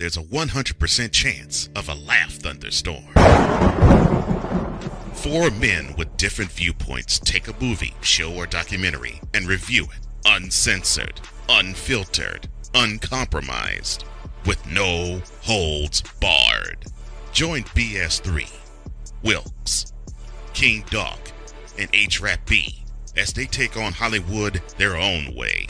there's a 100% chance of a laugh thunderstorm. Four men with different viewpoints take a movie, show, or documentary and review it uncensored, unfiltered, uncompromised, with no holds barred. Join BS3, Wilkes, King Dog, and H-Rap B as they take on Hollywood their own way.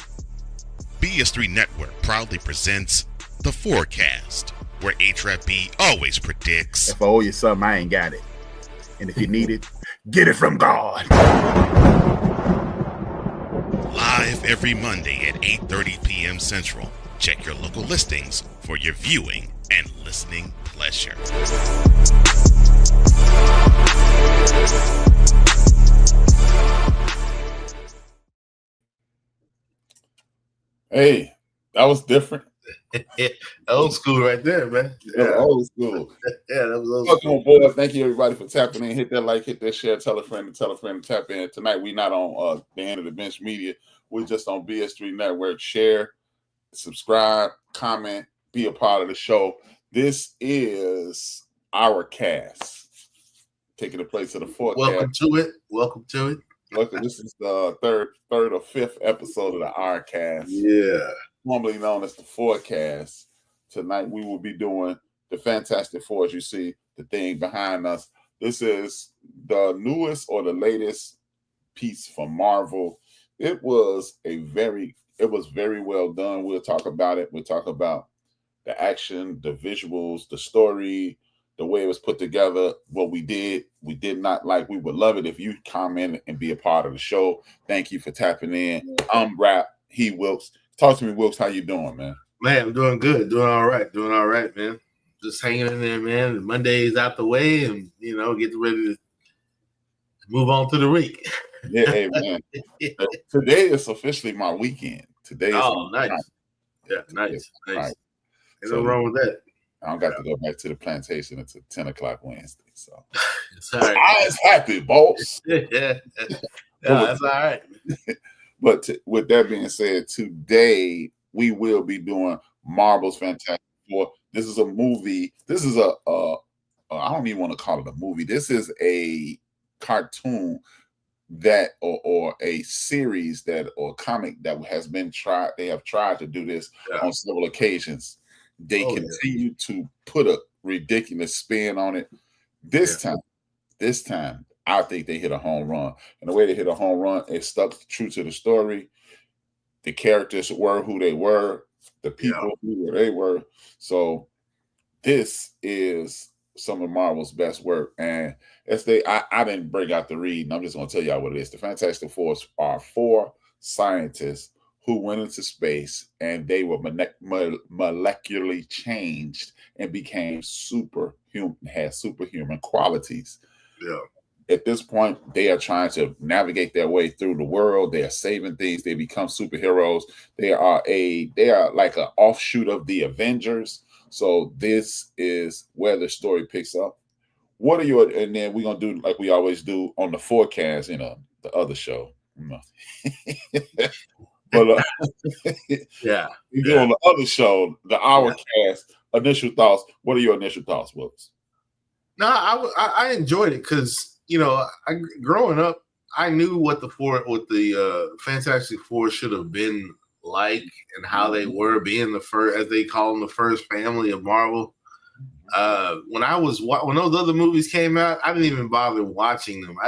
BS3 Network proudly presents the Fourcast, where H-Rap B always predicts, if I owe you something, I ain't got it. And if you need it, get it from God. Live every Monday at 8:30 p.m. Central. Check your local listings for your viewing and listening pleasure. Hey, that was different. Old school right there, man. Yeah, old school. Yeah, that was old Welcome school. aboard. Thank you, everybody, for tapping in. Hit that like, hit that share, tell a friend, and tap in. Tonight, we're not on the End of the Bench Media. We're just on BS3 Network. Share, subscribe, comment, be a part of the show. This is our cast, taking the place of the Fourcast. Welcome to it. Welcome to it. Welcome. This is the third or fifth episode of the our cast. Yeah. Formerly known as the Fourcast. Tonight we will be doing the Fantastic Four. As you see the thing behind us, this is the newest or the latest piece from Marvel. It was very well done. We'll talk about it. We'll talk about the action, the visuals, the story, the way it was put together. What we did not like. We would love it if you comment and be a part of the show. Thank you for tapping in. I'm Rap. He Wilkes. Talk to me, Wilkes. How you doing, man? Man, I'm doing good. Doing all right, man. Just hanging in there, man. Monday's out the way and, getting ready to move on to the week. Yeah, hey, man. Today is officially my weekend. Today is nice. Time. Yeah, nice. Right. Ain't nothing wrong with that. I don't got to go back to the plantation until 10 o'clock Wednesday. So It's all right. I was happy, boss. Yeah, that's all right. But with that being said, today we will be doing Marvel's Fantastic Four. This is a movie. This is I don't even want to call it a movie. This is a cartoon that or a series that or comic that has been tried. They have tried to do this on several occasions. They continue to put a ridiculous spin on it. This time, I think they hit a home run. And the way they hit a home run, it stuck true to the story. The characters were who they were. The people who they were. So this is some of Marvel's best work. And I didn't break out the read, and I'm just going to tell y'all what it is. The Fantastic Four are four scientists who went into space, and they were molecularly changed and became superhuman, had superhuman qualities. Yeah. At this point, they are trying to navigate their way through the world. They are saving things. They become superheroes. They are like an offshoot of the Avengers. So this is where the story picks up. And then we're going to do like we always do on the Fourcast, the other show. But you do on the other show, the Our Cast. Initial thoughts. What are your initial thoughts, Wilkes? No, I enjoyed it because growing up, I knew what the Fantastic Four should have been like and how they were being the first, as they call them, the first family of Marvel. When those other movies came out, I didn't even bother watching them. I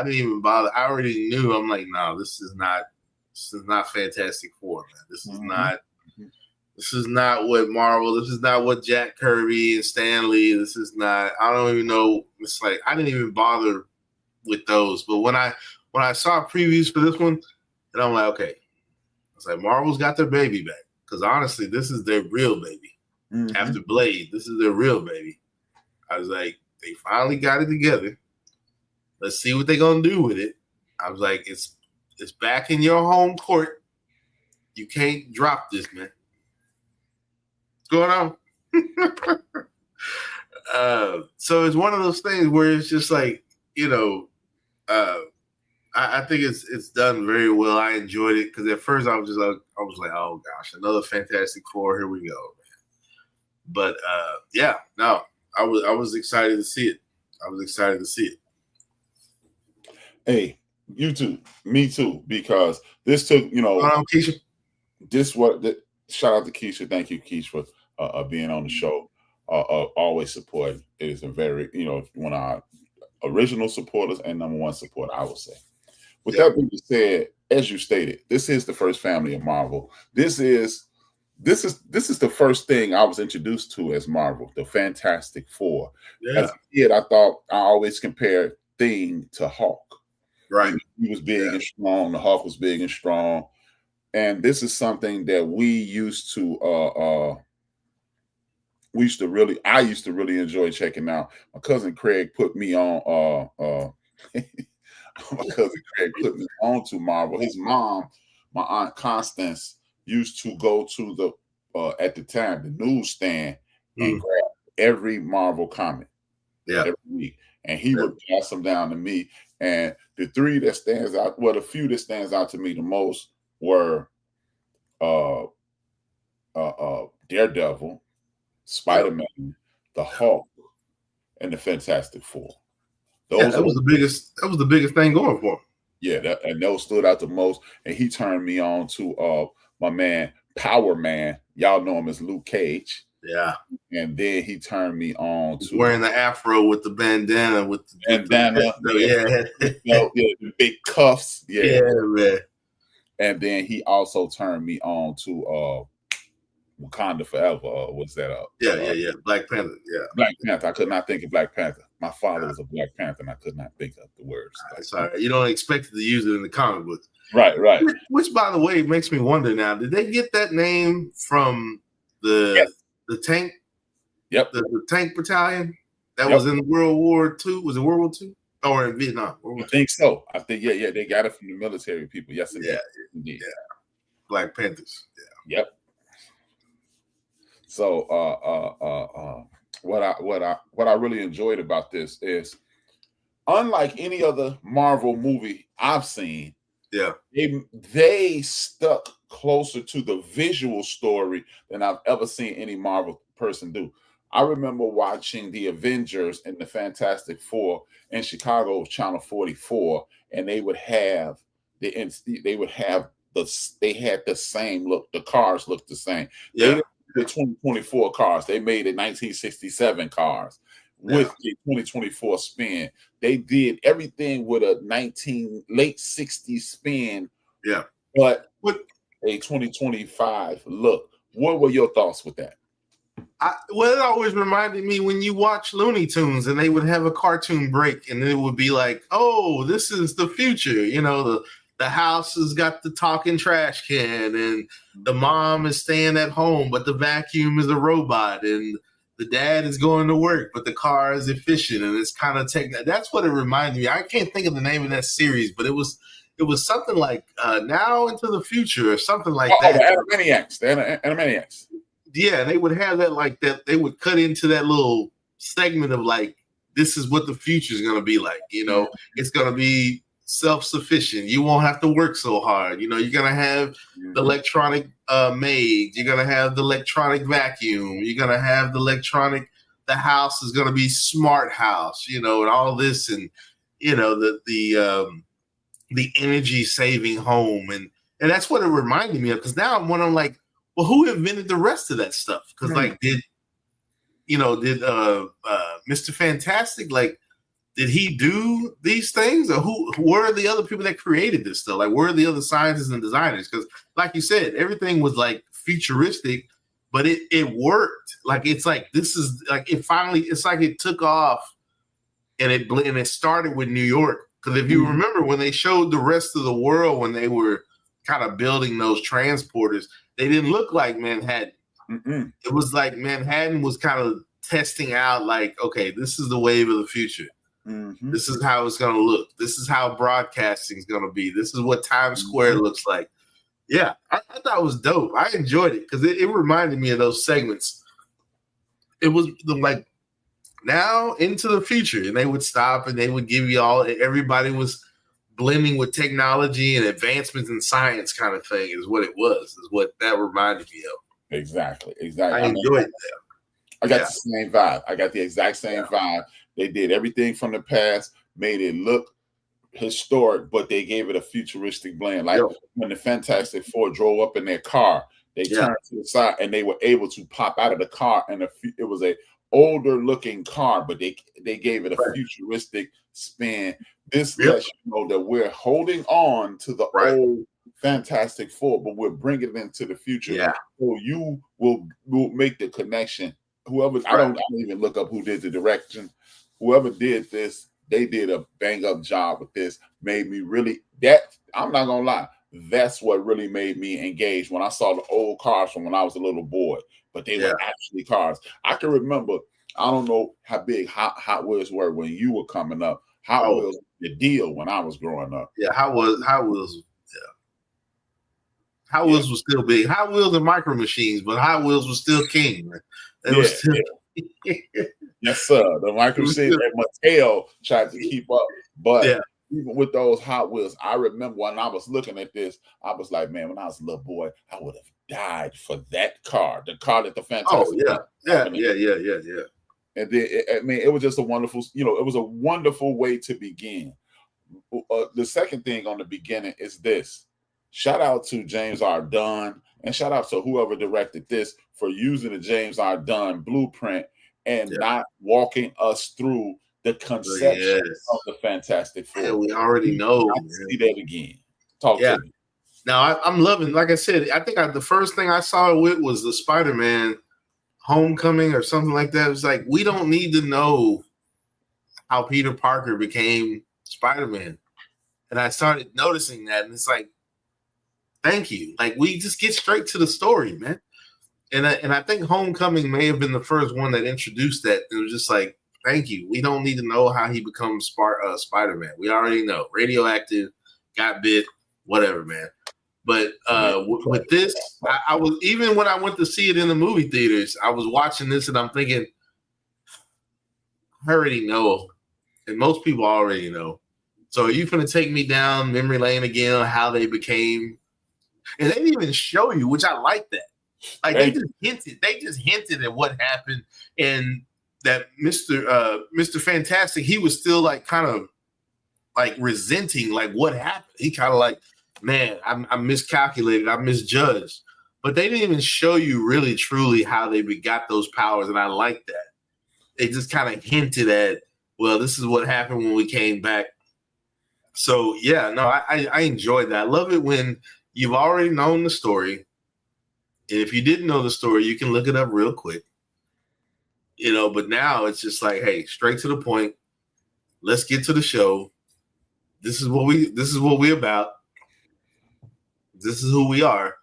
already knew. I'm like, no, this is not Fantastic Four, man. This is not what Marvel. This is not what Jack Kirby and Stan Lee. This is not. I don't even know. It's like I didn't even bother with those. But when I saw previews for this one, and I'm like, okay, it's like Marvel's got their baby back, because honestly, this is their real baby. Mm-hmm. After Blade, this is their real baby. I was like, they finally got it together. Let's see what they're gonna do with it. I was like, it's back in your home court. You can't drop this, man. What's going on? So it's one of those things where it's just like, I think it's done very well. I enjoyed it because at first I was like, oh gosh, another Fantastic Four. Here we go. But yeah, no, I was excited to see it. I was excited to see it. Hey, you too, me too, because this took Keisha. Shout out to Keisha. Thank you, Keisha, for being on the show. Always support. It is a very one of our original supporters and number one supporter, I would say. With that being said, as you stated, this is the first family of Marvel. This is the first thing I was introduced to as Marvel, the Fantastic Four. Yeah. As a kid, I always compared Thing to Hulk. Right. He was big and strong. The Hulk was big and strong. And this is something that I used to really enjoy checking out. My cousin Craig put me on my cousin Craig put me on to Marvel. His mom, my Aunt Constance, used to go to the at the time the newsstand and grab every Marvel comic every week. And he would pass them down to me. And the three that stands out, the few that stands out to me the most were Daredevil, Spider-Man, the Hulk, and the Fantastic Four. That was the biggest thing going for him. Yeah, and those stood out the most. And he turned me on to my man Power Man. Y'all know him as Luke Cage. Yeah. And then he turned me on to wearing the afro with the bandana the big cuffs. Yeah, man. And then he also turned me on to Wakanda Forever. What's that? Black Panther. Yeah, Black Panther. I could not think of Black Panther. My father was a Black Panther, and I could not think of the words. Sorry, you don't expect to use it in the comic books. Right. Which, by the way, makes me wonder now. Did they get that name from the tank? Yep. The tank battalion that was in World War II. Was it World War II or in Vietnam? I think so. I think they got it from the military people. Yes, indeed. Yeah. Black Panthers. Yeah. Yep. So what I really enjoyed about this is, unlike any other Marvel movie I've seen, they stuck closer to the visual story than I've ever seen any Marvel person do. I remember watching the Avengers and the Fantastic Four in Chicago, Channel 44, and they had the same look. The cars looked the same. Yeah. The 2024 cars. They made it 1967 cars with the 2024 spin. They did everything with a late 60s spin. Yeah. But with a 2025 look. What were your thoughts with that? It always reminded me when you watch Looney Tunes and they would have a cartoon break and it would be like, oh, this is the future. The house has got the talking trash can and the mom is staying at home, but the vacuum is a robot and the dad is going to work, but the car is efficient and it's kind of that's what it reminded me. I can't think of the name of that series, but it was something like Now into the Future or something like that. The Animaniacs. Yeah, they would have that like that. They would cut into that little segment of like, this is what the future is going to be like. It's going to be self-sufficient. You won't have to work so hard. You're going to have the electronic maid. You're going to have the electronic vacuum. You're going to have the house is going to be smart house, and all this and, the energy saving home. And that's what it reminded me of. Cause now I'm wondering like, well, who invented the rest of that stuff? Cause did Mr. Fantastic, did he do these things, or who were the other people that created this stuff? Like, where are the other scientists and designers? Because, like you said, everything was like futuristic, but it worked. Like, it's like this is like it finally. It's like it took off, and it started with New York. Because if you remember when they showed the rest of the world when they were kind of building those transporters, they didn't look like Manhattan. It was like Manhattan was kind of testing out. Like, okay, this is the wave of the future. This is how it's going to look. This is how broadcasting is going to be. This is what Times Square looks like. Yeah, I thought it was dope. I enjoyed it because it reminded me of those segments. It was like now into the future, and they would stop and they would give you everybody was blending with technology and advancements in science kind of thing is what it was, is what that reminded me of. Exactly. I enjoyed that. I got the same vibe. I got the exact same vibe. They did everything from the past, made it look historic, but they gave it a futuristic blend. Like when the Fantastic Four drove up in their car, they turned to the side and they were able to pop out of the car, and it was a older looking car, but they gave it a futuristic spin. This lets you know that we're holding on to the old Fantastic Four, but we're bringing it into the future. Yeah. So you will make the connection. Whoever I don't even look up who did the direction. Whoever did this, they did a bang up job with this. Made me really I'm not gonna lie. That's what really made me engage when I saw the old cars from when I was a little boy, but they were actually cars. I can remember, I don't know how big Hot Wheels were when you were coming up. Hot Wheels, the deal when I was growing up. Yeah, Hot Wheels was still big. Hot Wheels and Micro Machines, but Hot Wheels was still king. Man. Yes, sir. The Micro Machines and Mattel tried to keep up, but even with those Hot Wheels, I remember when I was looking at this, I was like, man, when I was a little boy, I would have died for that car, the car that the Fantastic. Yeah. And then, it was just a wonderful, it was a wonderful way to begin. The second thing on the beginning is this. Shout out to James R. Dunn, and shout out to whoever directed this for using the James R. Dunn blueprint and not walking us through the conception of the Fantastic Four. Yeah, we already know. See that again. Talk to me. Now, I'm loving, like I said, I think the first thing I saw it with was the Spider-Man Homecoming or something like that. It was like, we don't need to know how Peter Parker became Spider-Man. And I started noticing that, and it's like, thank you. Like, we just get straight to the story, man. And I think Homecoming may have been the first one that introduced that. It was just like, thank you. We don't need to know how he becomes Spider-Man. We already know. Radioactive, got bit, whatever, man. But with this, I was, even when I went to see it in the movie theaters, I was watching this and I'm thinking, I already know. And most people already know. So are you going to take me down memory lane again on how they became? And they didn't even show you, which I like that. Like they just hinted at what happened, and that Mr. Fantastic, he was still like kind of like resenting like what happened. He kind of like, man, I miscalculated, I misjudged. But they didn't even show you really truly how they got those powers, and I like that. They just kind of hinted at, well, this is what happened when we came back. So yeah, no, I enjoyed that. I love it when you've already known the story. And if you didn't know the story, you can look it up real quick. But now it's just like, hey, straight to the point. Let's get to the show. This is what we're about. This is who we are.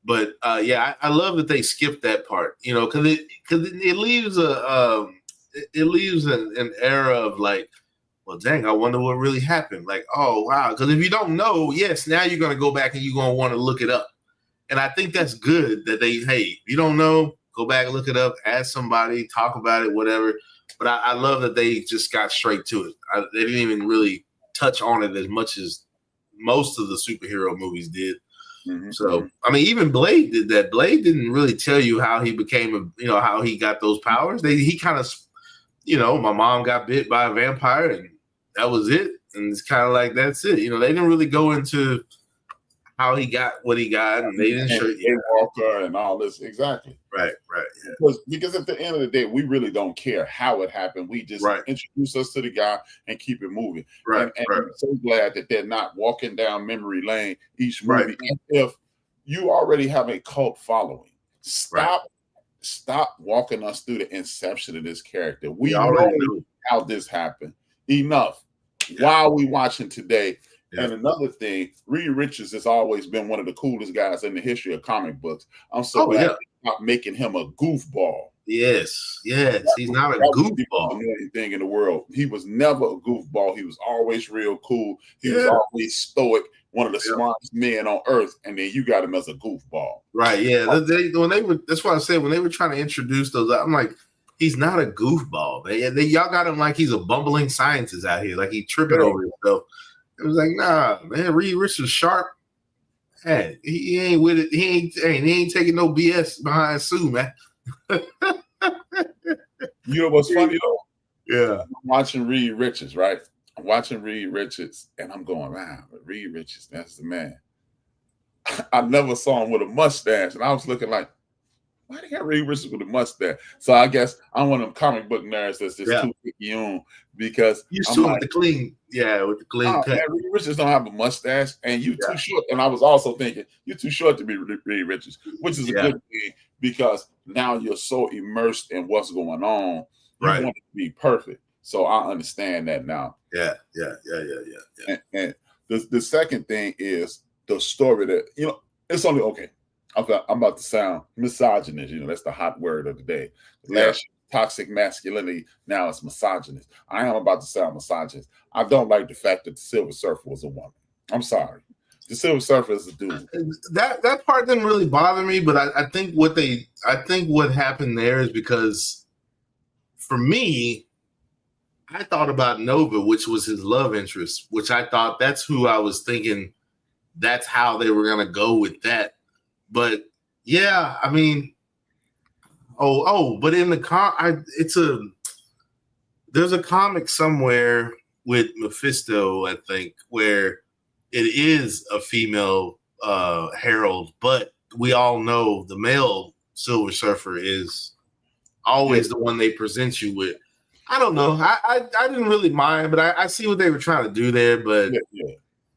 But I love that they skipped that part, because it leaves an era of like, well, dang, I wonder what really happened. Like, oh wow, because if you don't know, yes, now you're gonna go back and you're gonna want to look it up. And I think that's good that if you don't know, go back and look it up, ask somebody, talk about it, whatever. But I love that they just got straight to it. They didn't even really touch on it as much as most of the superhero movies did. Mm-hmm. So, I mean, even Blade did that. Blade didn't really tell you how he became, how he got those powers. He kind of, my mom got bit by a vampire and that was it. And it's kind of like, that's it. They didn't really go into how he got what he got, and they didn't show you Walker and all this. Exactly. Right. Yeah. Because at the end of the day, we really don't care how it happened. We just introduce us to the guy and keep it moving. Right. And I'm so glad that they're not walking down memory lane each movie. Right. And if you already have a cult following, stop walking us through the inception of this character. We already know how this happened. Enough. Yeah. Why are we watching today? Yeah. And another thing, Reed Richards has always been one of the coolest guys in the history of comic books. I'm so glad they stopped making him a goofball. Yes. He's not a goofball. Anything in the world. He was never a goofball. He was always real cool. He was always stoic, one of the smartest men on earth. And then you got him as a goofball. Right. Yeah. That's why I said when they were trying to introduce those, I'm like, he's not a goofball. Y'all got him like he's a bumbling scientist out here, like he tripping over himself. It was like, nah, man. Reed Richards sharp. Hey, he ain't with it. He ain't taking no BS behind Sue, man. You know what's funny though? Yeah. I'm watching Reed Richards, right? I'm watching Reed Richards, and I'm going, wow, Reed Richards, that's the man. I never saw him with a mustache, and I was looking like, why they got Reed Richards with a mustache? So I guess I'm one of them comic book nerds that's just too picky on because used I'm to like, with the clean, with the clean cut. Man, Reed Richards don't have a mustache, and you too short. And I was also thinking you're too short to be Reed Richards, which is a good thing because now you're so immersed in what's going on. You want it to be perfect. So I understand that now. Yeah. And the second thing is the story that it's only okay. I'm about to sound misogynist. That's the hot word of the day. Last year, toxic masculinity. Now it's misogynist. I am about to sound misogynist. I don't like the fact that the Silver Surfer was a woman. I'm sorry. The Silver Surfer is a dude. That part didn't really bother me, but I think what happened there is because for me, I thought about Nova, which was his love interest, which I thought that's who I was thinking. That's how they were gonna go with that. But yeah, I mean, but in the there's a comic somewhere with Mephisto, I think, where it is a female herald, but we all know the male Silver Surfer is always the one they present you with. I don't know. I didn't really mind, but I see what they were trying to do there. But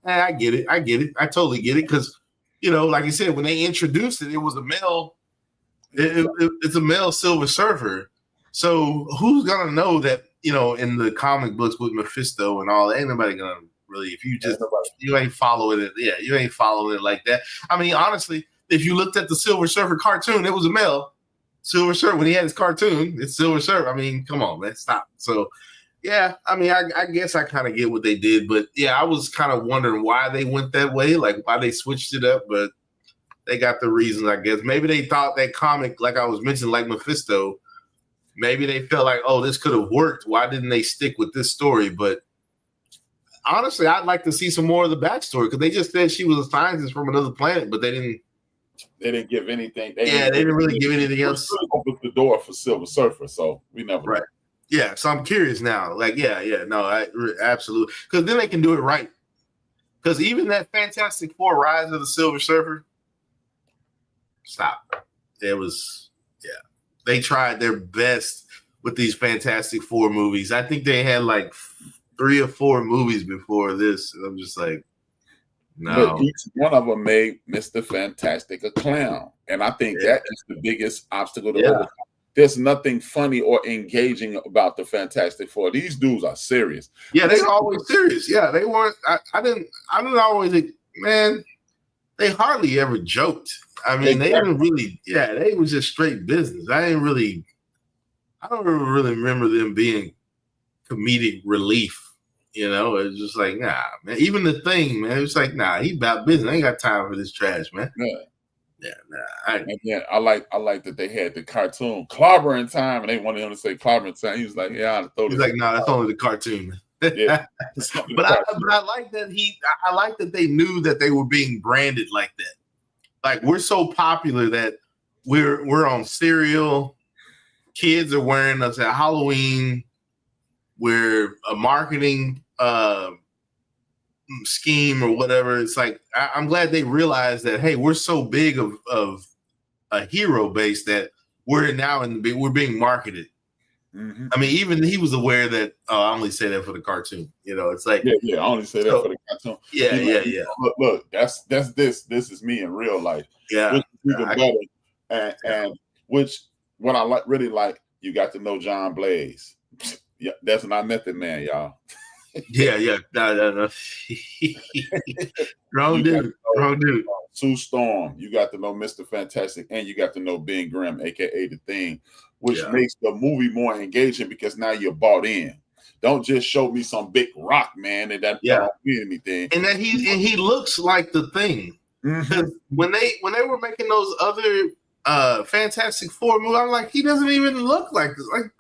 I get it. I totally get it because, like you said, when they introduced it, it was a male. It's a male Silver Surfer. So who's gonna know that? In the comic books with Mephisto and all, ain't nobody gonna really. If you ain't following it, you ain't following it like that. I mean, honestly, if you looked at the Silver Surfer cartoon, it was a male Silver Surfer. When he had his cartoon, it's Silver Surfer. I mean, come on, man, stop. So, yeah, I mean, I guess I kind of get what they did, but yeah, I was kind of wondering why they went that way, like why they switched it up, but they got the reasons, I guess. Maybe they thought that comic, like I was mentioning, like Mephisto, maybe they felt like, oh, this could have worked. Why didn't they stick with this story? But honestly, I'd like to see some more of the backstory because they just said she was a scientist from another planet, but they didn't give anything. They didn't really give anything else. Opened the door for Silver Surfer, so we never. Right. Yeah. So I'm curious now. Like, absolutely. Because then they can do it right. Because even that Fantastic Four: Rise of the Silver Surfer, stop. They tried their best with these Fantastic Four movies. I think they had like 3 or 4 movies before this. And I'm just like, no. But each one of them made Mr. Fantastic a clown. And I think that is the biggest obstacle to overcome. There's nothing funny or engaging about the Fantastic Four. These dudes are serious. Yeah, they're always serious. Yeah, they weren't. I didn't always, man, they hardly ever joked. I mean, they didn't really, they was just straight business. I don't really remember them being comedic relief. It's just like, nah, man. Even the Thing, man, it's like, nah, he about business. I ain't got time for this trash, man. I like that they had the cartoon Clobbering Time, and they wanted him to say Clobbering Time. He was like, he's like, nah, that's only the cartoon. Yeah, but I like that I like that they knew that they were being branded like that. Like, we're so popular that we're on cereal. Kids are wearing us at Halloween. We're a marketing scheme or whatever. It's like, I'm glad they realized that, hey, we're so big of a hero base that we're now we're being marketed. Mm-hmm. I mean, even he was aware that. I only say that for the cartoon. It's like, I only say that for the cartoon. Yeah. Look, that's this. This is me in real life. Yeah, which is even better. And which what I really like. You got to know John Blaze. Yeah, that's not Method Man, y'all. Yeah. No. Wrong dude. Sue Storm. You got to know Mr. Fantastic, and you got to know Ben Grimm, aka the Thing, which makes the movie more engaging because now you're bought in. Don't just show me some big rock man and that don't mean anything. And that he looks like the Thing. Mm-hmm. When they were making those other Fantastic Four movies, I'm like, he doesn't even look like this. Like,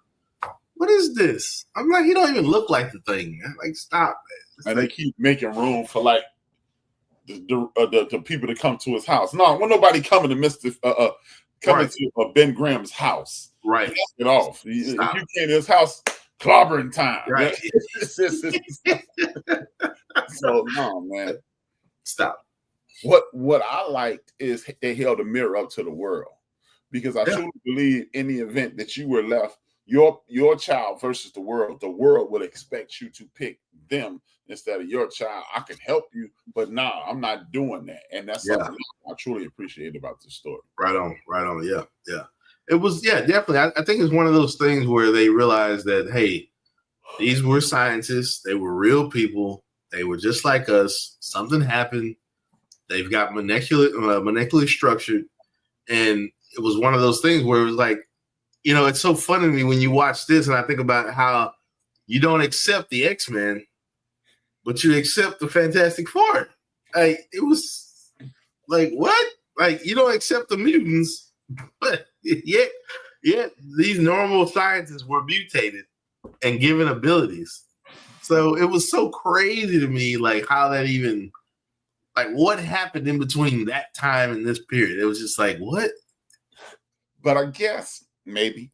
what is this? I'm like, he don't even look like the Thing. I'm like, stop it. And they keep making room for like the people to come to his house. No, when nobody coming to to Ben Grimm's house. Right. Knock it off. If you came to his house, clobbering time. Right. So no, man. Stop. What I liked is they held a mirror up to the world, because I truly believe in the event that you were left, your child versus the world would expect you to pick them instead of your child. I can help you, but nah, I'm not doing that. And that's something I truly appreciate about this story. Right on. Yeah. It was, definitely. I think it's one of those things where they realized that, hey, these were scientists. They were real people. They were just like us. Something happened. They've got molecularly structured. And it was one of those things where it was like, it's so funny to me when you watch this and I think about how you don't accept the X-Men, but you accept the Fantastic Four. Like, it was like, what? Like, you don't accept the mutants, but yet these normal scientists were mutated and given abilities. So it was so crazy to me, like, how that even, like, what happened in between that time and this period? It was just like, what? But I guess maybe.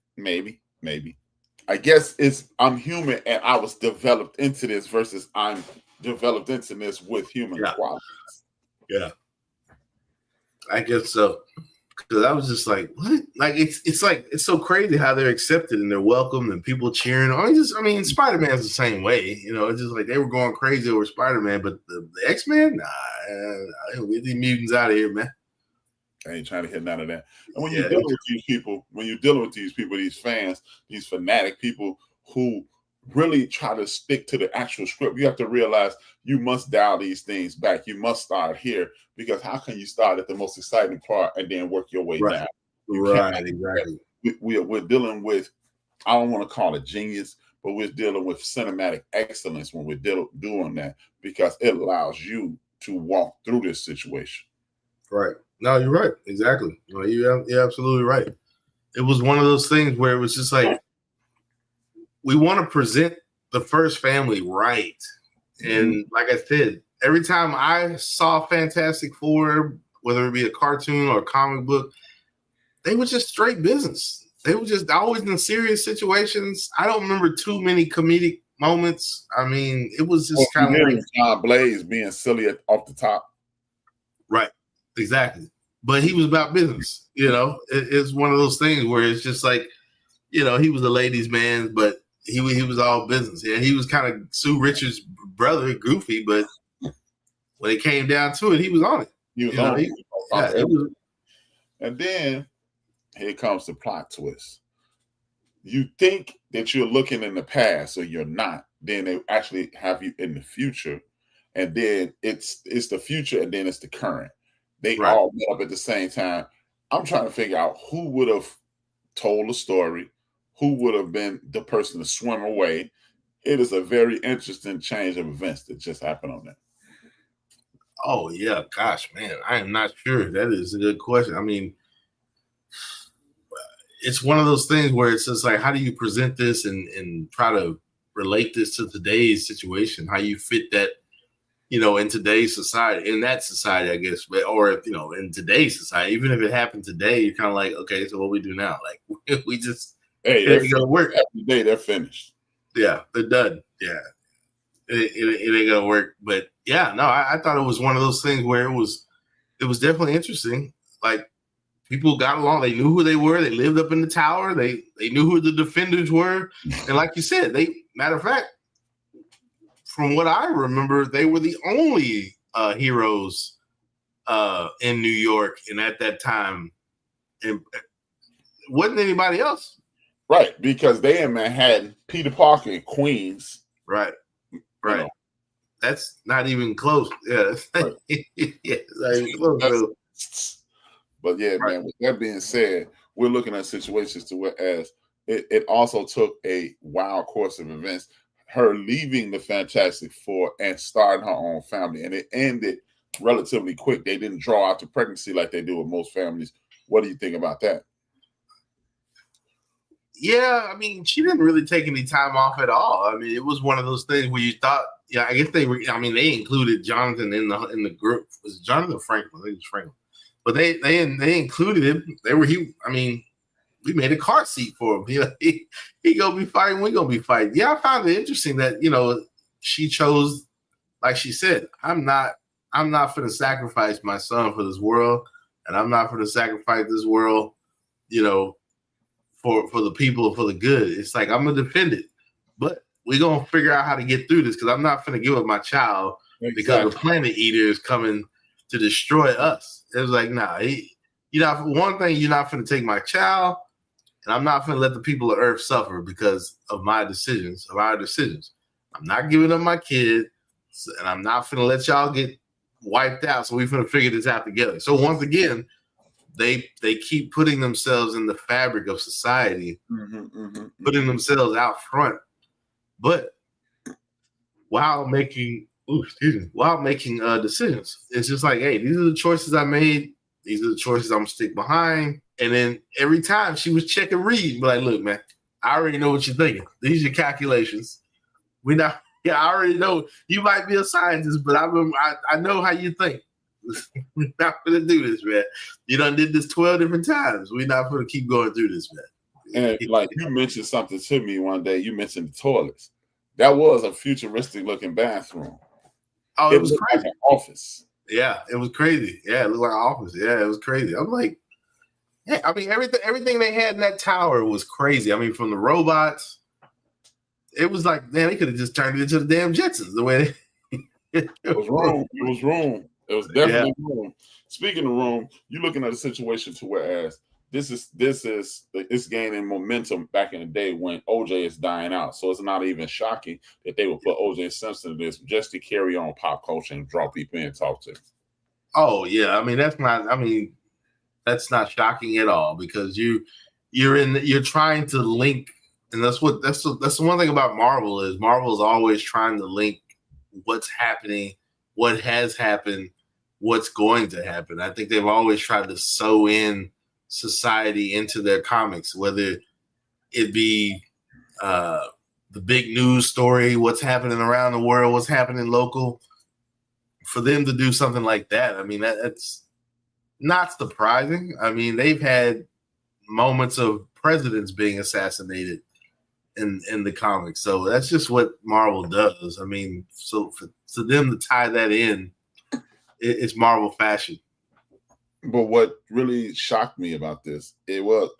I guess I'm human and I was developed into this versus I'm developed into this with human qualities. Yeah. I guess so. Because I was just like, what? Like, it's so crazy how they're accepted and they're welcomed and people cheering. I mean, Spider-Man's the same way. It's just like they were going crazy over Spider-Man, but the X-Men, nah, get these mutants out of here, man. I ain't trying to hit none of that. And when you're dealing with these people, these fans, these fanatic people who really try to stick to the actual script, you have to realize you must dial these things back. You must start here, because how can you start at the most exciting part and then work your way down? Right, exactly. We're dealing with, I don't want to call it genius, but we're dealing with cinematic excellence when we're doing that, because it allows you to walk through this situation. Right. No, you're right. Exactly. You're absolutely right. It was one of those things where it was just like, we want to present the first family right. And like I said, every time I saw Fantastic Four, whether it be a cartoon or a comic book, they were just straight business. They were just always in serious situations. I don't remember too many comedic moments. I mean, it was just kind of like John Blaze being silly off the top. Right. Exactly. But he was about business. It's one of those things where it's just like, he was a ladies' man, but he was all business. Yeah, he was kind of Sue Richards' brother, goofy, but when it came down to it, he was on it. He was on it. And then here comes the plot twist. You think that you're looking in the past, or you're not. Then they actually have you in the future, and then it's the future, and then it's the current. They all met up at the same time. I'm trying to figure out who would have told the story, who would have been the person to swim away. It is a very interesting change of events that just happened on that. Oh, yeah. Gosh, man. I am not sure. That is a good question. I mean, it's one of those things where it's just like, how do you present this and try to relate this to today's situation? How you fit that, in today's society, in that society, I guess, or in today's society, even if it happened today, you're kind of like, okay, so what we do now? Like, we just, it ain't gonna work. Every day they're finished. Yeah, they're done. Yeah, it ain't gonna work. But yeah, no, I thought it was one of those things where it was definitely interesting. Like, people got along. They knew who they were. They lived up in the tower. They knew who the defenders were. And like you said, matter of fact, from what I remember, they were the only heroes in New York, and at that time, and wasn't anybody else. Right, because they in Manhattan, Peter Parker in Queens. Right. That's not even close. Yeah, right. Yeah, not even close. But yeah, man. With that being said, we're looking at situations to whereas it also took a wild course of events. Her leaving the Fantastic Four and starting her own family, and it ended relatively quick. They didn't draw out the pregnancy like they do with most families. What do you think about that? Yeah, I mean, she didn't really take any time off at all. I mean, it was one of those things where you thought, I guess they were. I mean, they included Jonathan in the group. Was it Jonathan or Franklin? I think it was Franklin. But they included him. I mean, we made a car seat for him. He gonna be fighting. We gonna be fighting. Yeah, I found it interesting that she chose, like she said, I'm not going to sacrifice my son for this world, and I'm not going to sacrifice this world, for the people, for the good. It's like I'm gonna defend it, but we're gonna figure out how to get through this because I'm not going to give up my child because the planet eater is coming to destroy us. It was like, nah, for one thing, you're not going to take my child. And I'm not going to let the people of Earth suffer because of my decisions, of our decisions. I'm not giving up my kid, and I'm not going to let y'all get wiped out. So we're going to figure this out together. So once again, they keep putting themselves in the fabric of society, putting themselves out front, but while making decisions. It's just like, hey, these are the choices I made. These are the choices I'm going to stick behind. And then every time she was checking Reed, like, look, man, I already know what you're thinking. These are your calculations. I already know you might be a scientist, but I know how you think. We're not going to do this, man. You done did this 12 different times. We're not going to keep going through this, man. And like you mentioned something to me one day, you mentioned the toilets. That was a futuristic looking bathroom. Oh, it was crazy. Like an office. Yeah, it was crazy. Yeah, it looked like an office. Yeah, it was crazy. I'm like, yeah, I mean, everything they had in that tower was crazy. I mean, from the robots, it was like, man, they could have just turned it into the damn Jetsons. The way it was wrong. It was wrong. It was definitely wrong. Speaking of wrong, you're looking at a situation to whereas this is gaining momentum back in the day when OJ is dying out. So it's not even shocking that they would put OJ Simpson in this just to carry on pop culture and draw people in and talk to them. Oh yeah, I mean that's not shocking at all because you're trying to link, and that's the one thing about Marvel is always trying to link what's happening, what has happened, what's going to happen. I think they've always tried to sew in society into their comics, whether it be the big news story, what's happening around the world, what's happening local. For them to do something like that, I mean, that's not surprising. I mean, they've had moments of presidents being assassinated in the comics. So that's just what Marvel does. I mean, so for them to tie that in, it's Marvel fashion. But what really shocked me about this,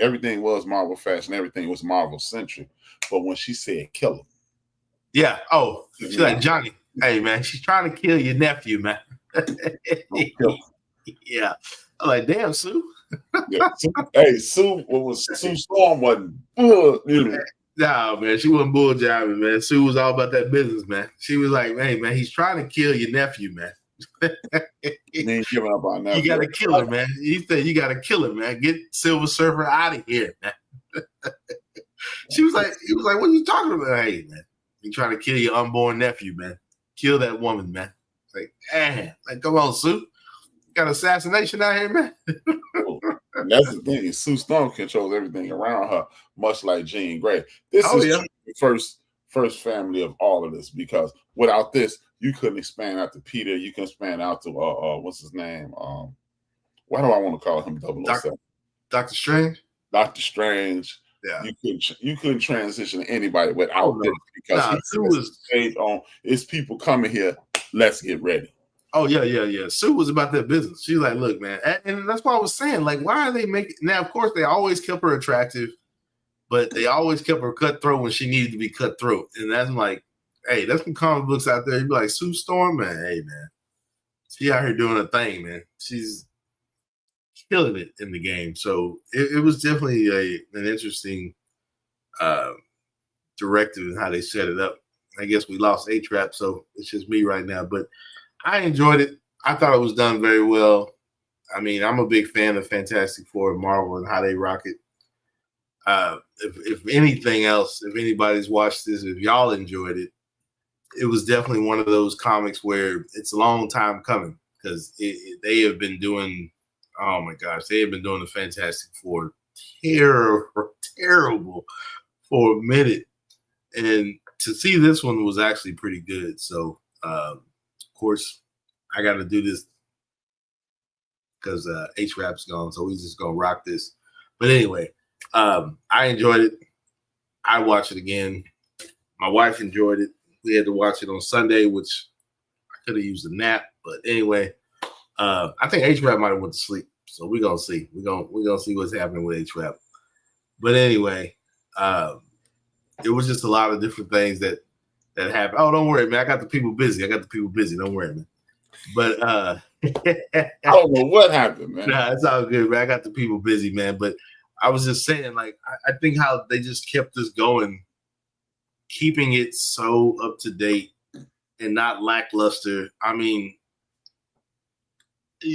everything was Marvel fashion, everything was Marvel centric. But when she said kill him. Yeah. Oh, she's like, Johnny, hey man, she's trying to kill your nephew, man. Yeah. I'm like, damn, Sue. Yeah. Hey, Sue Storm wasn't No, man, she wasn't bull jiving, man. Sue was all about that business, man. She was like, hey, man, he's trying to kill your nephew, man. You giving up on that. You got to kill him, man. He said, you got to kill him, man. Get Silver Surfer out of here, man. He was like, what are you talking about? Hey, man, you trying to kill your unborn nephew, man. Kill that woman, man. Like, come on, Sue. Got assassination out here, man. And that's the thing. Sue Storm controls everything around her, much like Jean Grey. This is the first family of all of this, because without this, you couldn't expand out to Peter. You couldn't expand out to what's his name? Why do I want to call him 007? Dr. Strange. Dr. Strange. Yeah, you couldn't transition to anybody without this because he was stayed on. It's people coming here. Let's get ready. Oh yeah. Sue was about that business. She's like, look, man, and that's why I was saying, like, why are they making? Now, of course, they always kept her attractive, but they always kept her cutthroat when she needed to be cutthroat. And that's like, hey, there's some comic books out there. You'd be like, Sue Storm, man, hey, man, she out here doing a thing, man. She's killing it in the game. So it was definitely an interesting directive in how they set it up. I guess we lost A-Trap, so it's just me right now, but I enjoyed it. I thought it was done very well. I mean, I'm a big fan of Fantastic Four and Marvel and how they rock it. If anything else, if anybody's watched this, if y'all enjoyed it, it was definitely one of those comics where it's a long time coming because they have been doing, oh my gosh, they have been doing the Fantastic Four terrible for a minute. And to see this one was actually pretty good. So, of course, I got to do this because H-Rap's gone, so he's just going to rock this. But anyway, I enjoyed it. I watched it again. My wife enjoyed it. We had to watch it on Sunday, which I could have used a nap, but anyway, I think H-Rap might have went to sleep. So we're gonna see. We're gonna see what's happening with H-Rap. But anyway, it was just a lot of different things that happened. Oh, don't worry, man. I got the people busy. Don't worry, man. But I don't know what happened, man. Nah, it's all good, man. I got the people busy, man. But I was just saying, like, I think how they just kept this going, keeping it so up to date and not lackluster. I mean,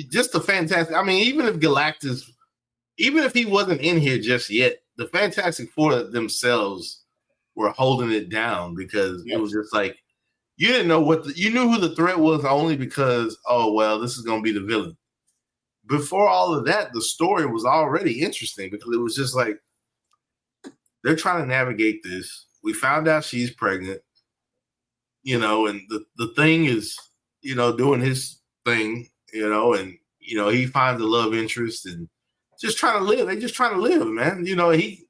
just a fantastic. I mean, even if he wasn't in here just yet, the Fantastic Four themselves were holding it down because it was just like you didn't know you knew who the threat was only because, oh well, this is gonna be the villain. Before all of that, the story was already interesting because it was just like they're trying to navigate this. We found out she's pregnant, and the thing is, doing his thing, and he finds a love interest and just trying to live. They just trying to live, man. He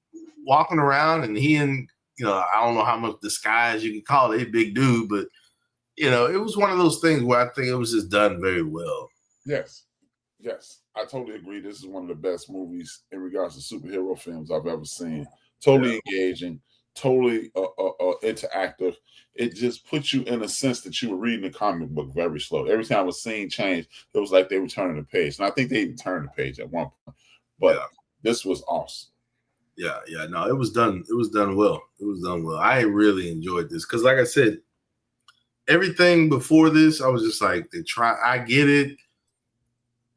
walking around and he and I don't know how much disguise you can call it, a big dude, but it was one of those things where I think it was just done very well. Yes, I totally agree. This is one of the best movies in regards to superhero films I've ever seen. Totally engaging, totally interactive. It just puts you in a sense that you were reading the comic book very slow. Every time a scene changed, it was like they were turning the page. And I think they even turned the page at one point. But this was awesome. Yeah. No, it was done. It was done well. I really enjoyed this because, like I said, everything before this, I was just like, I get it.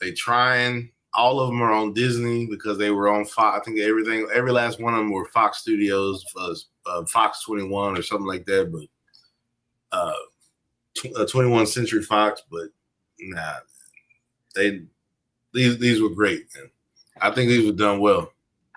They trying. All of them are on Disney because they were on Fox. I think every last one of them were Fox Studios, Fox 21 or something like that. But 21 Century Fox. But nah, these were great, man. I think these were done well.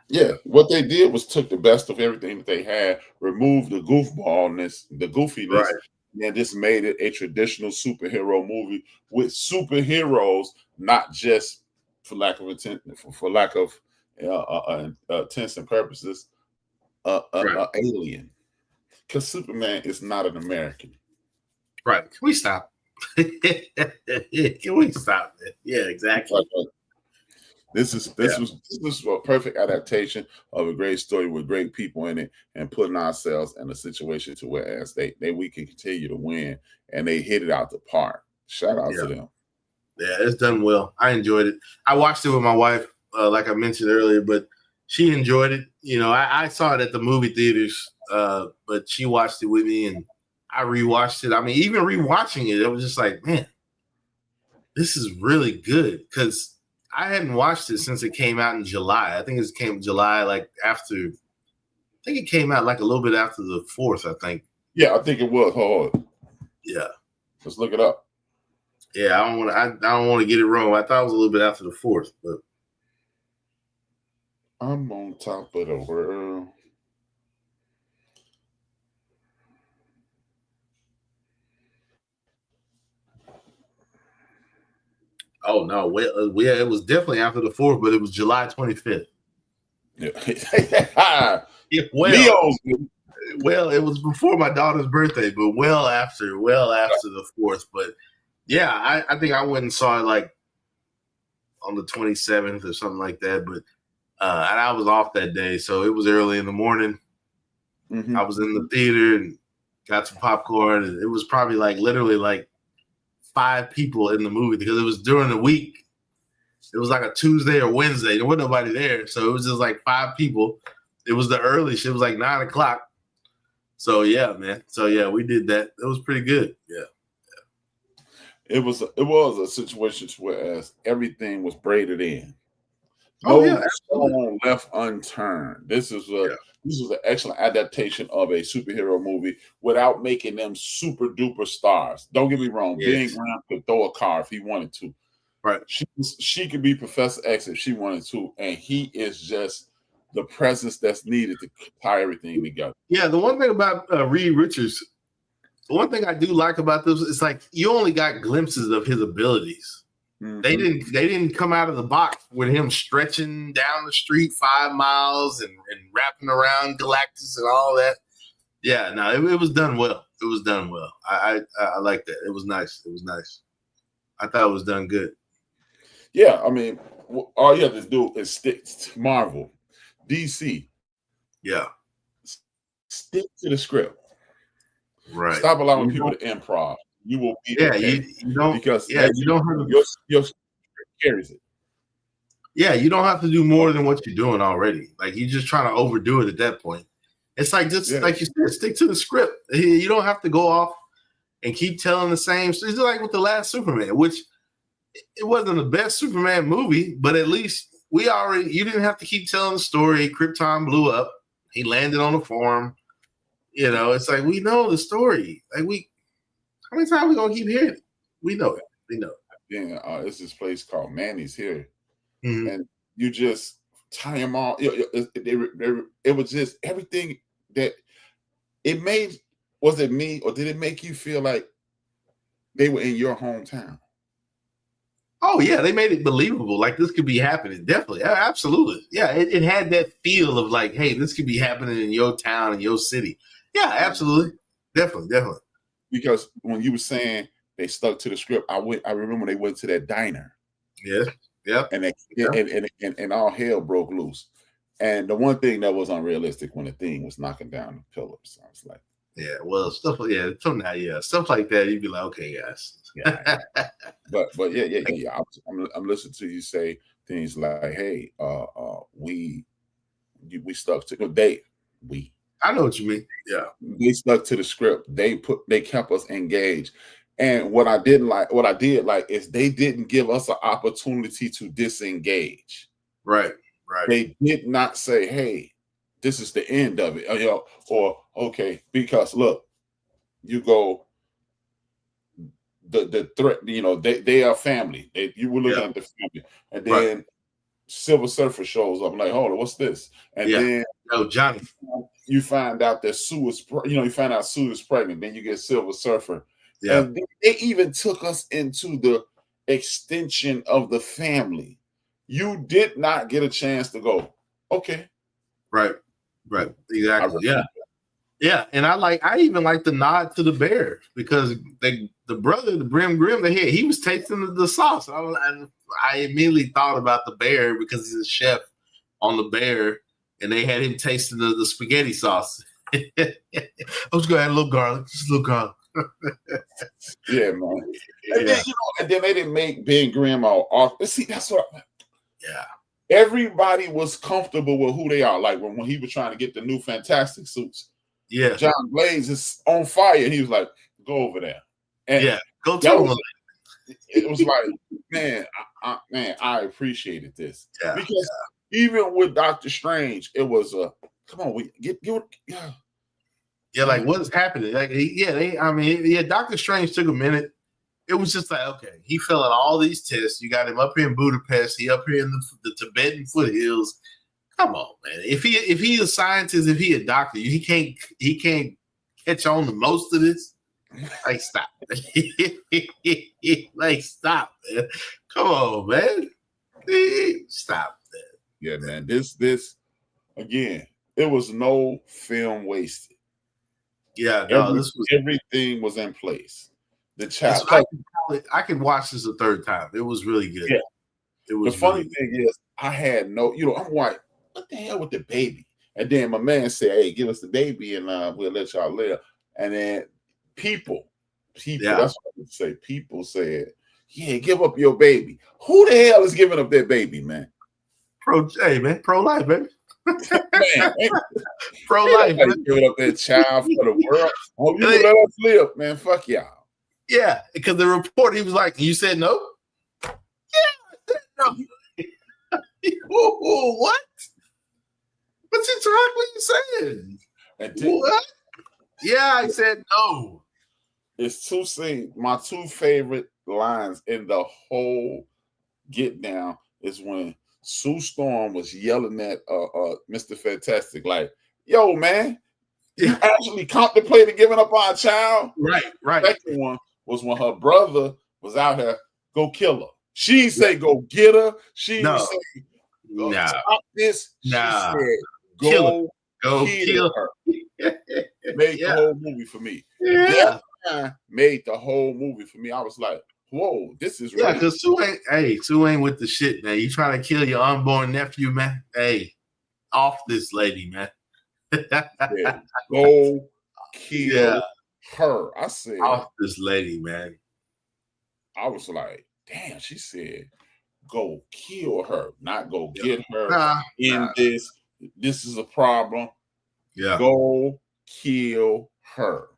Yeah, what they did was took the best of everything that they had, removed the goofballness, the goofiness, right, and just made it a traditional superhero movie with superheroes, not just for lack of intent, for lack of intents and purposes, alien. Because Superman is not an American. Right. Can we stop? Can we stop? Yeah, exactly. This was a perfect adaptation of a great story with great people in it and putting ourselves in a situation to whereas we can continue to win, and they hit it out the park. Shout out to them. Yeah, it's done well. I enjoyed it. I watched it with my wife, like I mentioned earlier, but she enjoyed it. I saw it at the movie theaters, but she watched it with me, and I rewatched it. I mean, even rewatching it, it was just like, man, this is really good because I hadn't watched it since it came out in July. I think it came July, like after. I think it came out like a little bit after the 4th. I think. Yeah, I think it was. Hold on. Yeah, let's look it up. Yeah, I don't want to get it wrong. I thought it was a little bit after the 4th, but I'm on top of the world. Oh no! Well, yeah, it was definitely after the 4th, but it was July 25th. Yeah. Well, it was before my daughter's birthday, but well after the 4th. But yeah, I think I went and saw it like on the 27th or something like that. But and I was off that day, so it was early in the morning. Mm-hmm. I was in the theater and got some popcorn, and it was probably like literally like 5 people in the movie because it was during the week. It was like a Tuesday or Wednesday. There wasn't nobody there. So it was just like 5 people. It was the early shit. It was like 9 o'clock. So yeah, man. So yeah, we did that. It was pretty good. Yeah. It was a situation where everything was braided in. No stone left unturned. This was an excellent adaptation of a superhero movie without making them super duper stars. Don't get me wrong. Yes. Ben Graham could throw a car if he wanted to. Right. She could be Professor X if she wanted to, and he is just the presence that's needed to tie everything together. Yeah, the one thing about Reed Richards, the one thing I do like about this is like you only got glimpses of his abilities. They didn't come out of the box with him stretching down the street 5 miles and wrapping around Galactus and all that. Yeah, no, it was done well. It was done well. I like that. It was nice. It was nice. I thought it was done good. Yeah, I mean, all you have to do is stick to Marvel, DC. Yeah, stick to the script. Right. Stop allowing people to improv. You will be okay. you don't because you don't have to, your script carries it. Yeah, you don't have to do more than what you're doing already. Like you're just trying to overdo it at that point. It's like like you said, stick to the script. You don't have to go off and keep telling the same. It's like with the last Superman, which it wasn't the best Superman movie, but at least you didn't have to keep telling the story. Krypton blew up. He landed on a farm. You know, it's like we know the story. Like how many times we gonna keep hearing it? We know it. We know it. Yeah, it's this place called Manny's here, and you just tie them all. It was just everything that it made. Was it me, or did it make you feel like they were in your hometown? Oh yeah, they made it believable. Like this could be happening. Definitely, absolutely. Yeah, it had that feel of like, hey, this could be happening in your town, in your city. Yeah, absolutely, definitely. Because when you were saying they stuck to the script, I remember they went to that diner. Yeah. And all hell broke loose. And the one thing that was unrealistic when the thing was knocking down the pillars, I was like, yeah, well, stuff like that. You'd be like, okay, guys. Yeah. but yeah. I'm listening to you say things like, hey, we stuck to I know what you mean. Yeah, they stuck to the script. They kept us engaged. And what I did like is they didn't give us an opportunity to disengage. Right. They did not say, hey, this is the end of it, or okay, because look, you go the threat, they are family. You were looking at the family, and then Silver Surfer shows up. I'm like, hold on, what's this? And then Johnny, you find out that Sue is, Sue is pregnant. Then you get Silver Surfer. Yeah, and they even took us into the extension of the family. You did not get a chance to go, okay, right, exactly, yeah. And I even like the nod to the bear because the brother, the Grim, he was tasting the sauce. I immediately thought about the bear because he's a chef on the bear, and they had him tasting the spaghetti sauce. I was going to add a little garlic, just a little garlic. Yeah, man. And then they didn't make Ben Grimm all off. See, that's what. Yeah. Everybody was comfortable with who they are. Like when he was trying to get the new Fantastic suits. Yeah. John Blaze is on fire. He was like, go over there. And go tell him. It was like, man, I appreciated this. Yeah. Because even with Doctor Strange, it was come on, we get like what is happening? Like, Doctor Strange took a minute. It was just like, okay, he fell out all these tests. You got him up here in Budapest. He up here in the Tibetan foothills. Come on, man. If he's a scientist, if he a doctor, he can't catch on to most of this. Like, stop. Like, stop, man. Come on, man. Stop that. Yeah, man. This again, it was no film wasted. Yeah, no, everything was in place. The child, I could watch this a third time. It was really good. Yeah. It was. The funny thing is, I had I'm like, what the hell with the baby? And then my man said, hey, give us the baby and we'll let y'all live. And then people, that's what I would say. People said, yeah, give up your baby. Who the hell is giving up their baby, man? Pro-life, baby. Man, Pro-life, man. Giving up their child for the world. Oh, you let us live, man. Fuck y'all. Yeah, because the report, he was like, you said no? Yeah, I said no. What? What you saying? What? Yeah, I said no. It's my two favorite lines in the whole Get Down is when Sue Storm was yelling at Mr. Fantastic, like, yo, man, you actually contemplated giving up our child? Right. The second one was when her brother was out here, go kill her. She didn't say go get her. She didn't No. say Nah. stop this. Nah. She said Kill go kill her. Made the whole movie for me. That made the whole movie for me. I was like, whoa, this is right. Because Sue ain't with the shit, man. You trying to kill your unborn nephew, man? Hey, off this lady, man. Go kill her. I said off this lady, man. I was like, damn, she said go kill her, not go get her this. This is a problem. Yeah. Go kill her.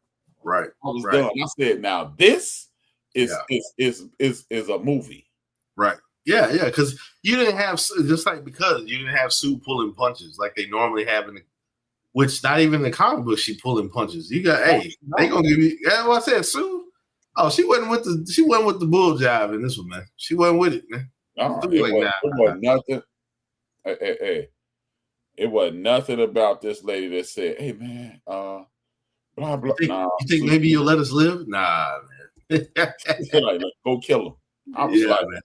Right. I was done. I said, now this is a movie. Right. Yeah, yeah. Because you didn't have because you didn't have Sue pulling punches like they normally have which not even in the comic book she pulling punches. You got they gonna give you what I said, Sue. Oh, she wasn't with the bull jive in this one, man. She wasn't with it, man. It wasn't nothing. Hey. It wasn't nothing about this lady that said, "Hey, man, blah blah." You think maybe you'll let us live? Nah, man. like, go kill him. I was man.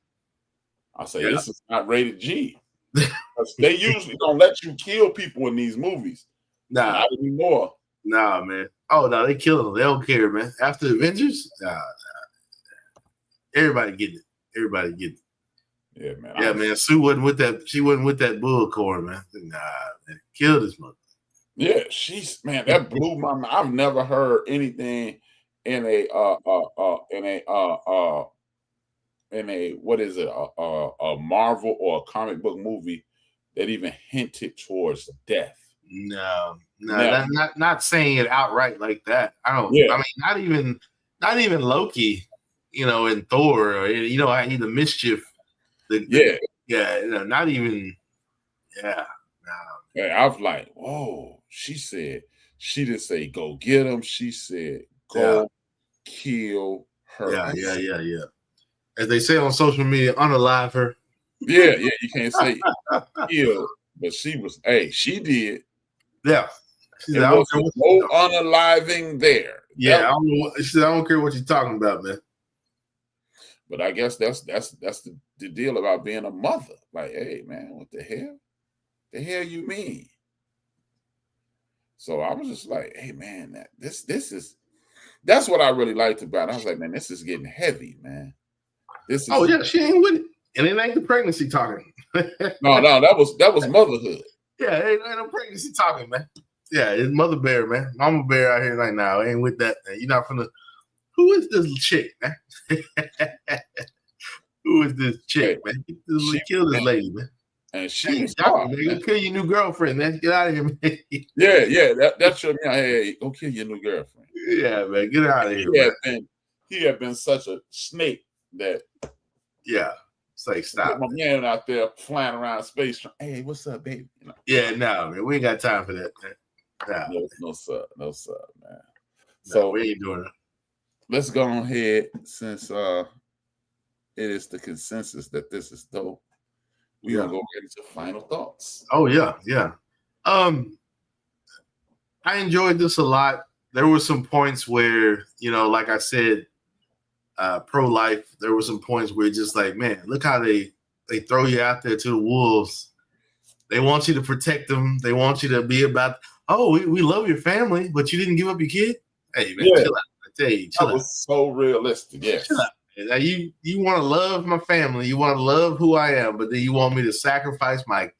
I say this is not rated G. They usually don't let you kill people in these movies. Nah, not anymore. Nah, man. Oh no, they kill them. They don't care, man. After Avengers, everybody getting it. Everybody getting it. Yeah, man. Yeah, man. Sue wasn't with that. She wasn't with that bullcorn, man. Nah, man. Kill this mother. Yeah, that blew my mind. I've never heard anything in a what is it? A Marvel or a comic book movie that even hinted towards death. No, not saying it outright like that. I don't. Yeah. I mean, not even Loki. In Thor, or I need the mischief. Not even. Yeah, no. I was like, whoa. She said she didn't say go get him. She said go kill her. Yeah. As they say on social media, unalive her. Yeah. You can't say kill, but she was. Hey, she did. Yeah. There was no unaliving there. Yeah, she said, I don't care what you're talking about, man. But I guess that's the deal about being a mother. Like, hey, man, what the hell? The hell you mean? So I was just like, hey, man, that's what I really liked about it. I was like, man, this is getting heavy, man. She ain't with it. And it ain't the pregnancy talking. No, that was motherhood. Yeah, ain't no pregnancy talking, man. Yeah, it's mother bear, man. Mama bear out here like, now ain't with that, man. You're not finna. Who is this chick, man? Who is this chick, man? Kill this lady, man. And she's talking, man. Go kill your new girlfriend, man. Get out of here, man. Yeah. That's your man. Hey, go kill your new girlfriend. Yeah, man. Get out of here. He had been such a snake that. Yeah. It's like, stop. My man out there flying around space. Hey, what's up, baby? Yeah, no, man. We ain't got time for that, man. Nah. No, sir, man. So we ain't doing it. Let's go ahead, since it is the consensus that this is dope. We're gonna go get into final thoughts. Oh yeah. I enjoyed this a lot. There were some points where, like I said, pro-life, there were some points where just like, man, look how they throw you out there to the wolves. They want you to protect them. They want you to be about, we love your family, but you didn't give up your kid. Hey, man, chill out. I tell you, chill out. That was so realistic. Yes. Chill out. Now, you want to love my family. You want to love who I am, but then you want me to sacrifice my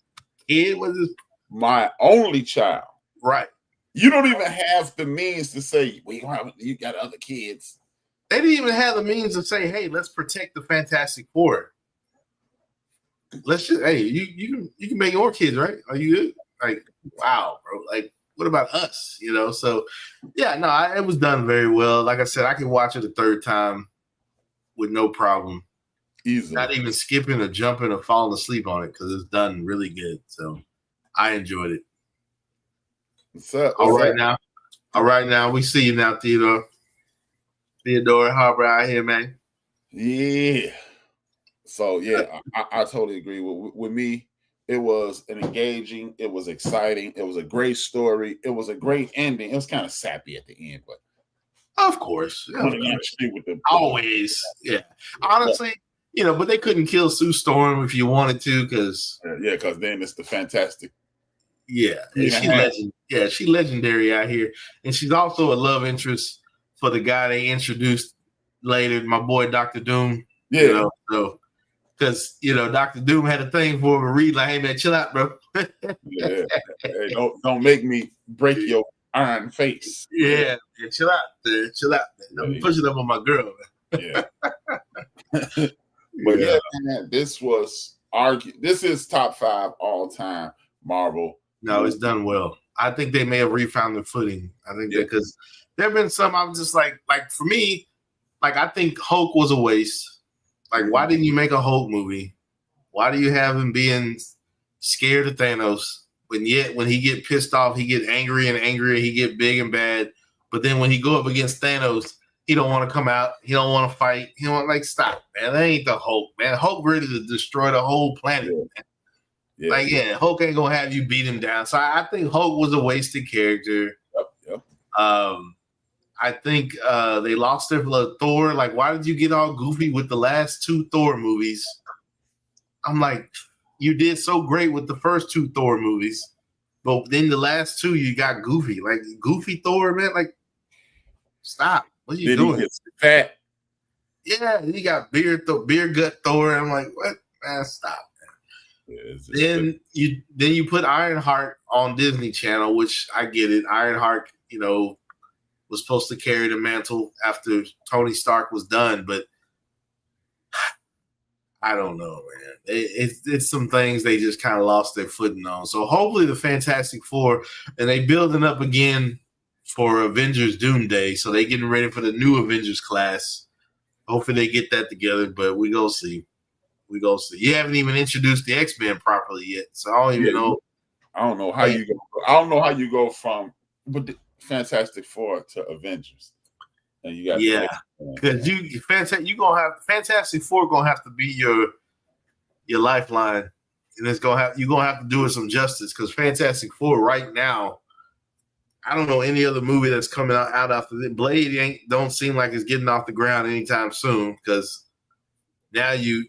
kid? What is this? My only child. Right. You don't even have the means to say, you got other kids. They didn't even have the means to say, hey, let's protect the Fantastic Four. Let's just, hey, you can make your kids, right? Are you good? Like, wow, bro. Like, what about us? So yeah, no, it was done very well. Like I said, I can watch it a third time with no problem. Easily. Not even skipping or jumping or falling asleep on it because it's done really good. So I enjoyed it. What's up? All right now. We see you now, Theodore Harbor out here, man. Yeah. So yeah, I totally agree with me. It was an engaging. It was exciting. It was a great story. It was a great ending. It was kind of sappy at the end, but of course, always. Yeah, honestly, but they couldn't kill Sue Storm if you wanted to, because because then it's the Fantastic. Yeah, she's legendary out here, and she's also a love interest for the guy they introduced later, my boy Dr. Doom. Yeah, so because Dr. Doom had a thing for him to read like, "Hey man, chill out, bro." Hey, don't make me break your iron face. Yeah, chill out, man. Chill out, man. I'm pushing up on my girl, man. Yeah. But man, this is top 5 all time Marvel. No, it's done well. I think they may have refound their footing. I think that because there have been some I'm just like for me, like I think Hulk was a waste. Like, why didn't you make a Hulk movie? Why do you have him being scared of Thanos? When he get pissed off, he get angry and angrier, he get big and bad. But then when he go up against Thanos, he don't want to come out. He don't want to fight. He don't stop, man. That ain't the Hulk, man. Hulk ready to destroy the whole planet. Man. Hulk ain't gonna have you beat him down. So I think Hulk was a wasted character. Yep. I think they lost their Thor. Like, why did you get all goofy with the last 2 Thor movies? I'm like, you did so great with the first 2 Thor movies, but then the last 2 you got goofy. Like goofy Thor, man. Like, stop. What are you doing? He gets fat. Yeah, he got beer gut Thor. I'm like, what? Man, stop. Then you put Ironheart on Disney Channel, which I get it. Ironheart, was supposed to carry the mantle after Tony Stark was done, but I don't know, man. It's some things they just kind of lost their footing on. So hopefully the Fantastic Four, and they building up again for Avengers Doomsday, so they getting ready for the new Avengers class. Hopefully they get that together, but we go see. You haven't even introduced the X-Men properly yet, so I don't even know. I don't know how you go. I don't know how you go from the Fantastic Four to Avengers, and you got because you gonna have Fantastic Four gonna have to be your lifeline, and you're gonna have to do it some justice because Fantastic Four right now, I don't know any other movie that's coming out after the Blade don't seem like it's getting off the ground anytime soon because. Now you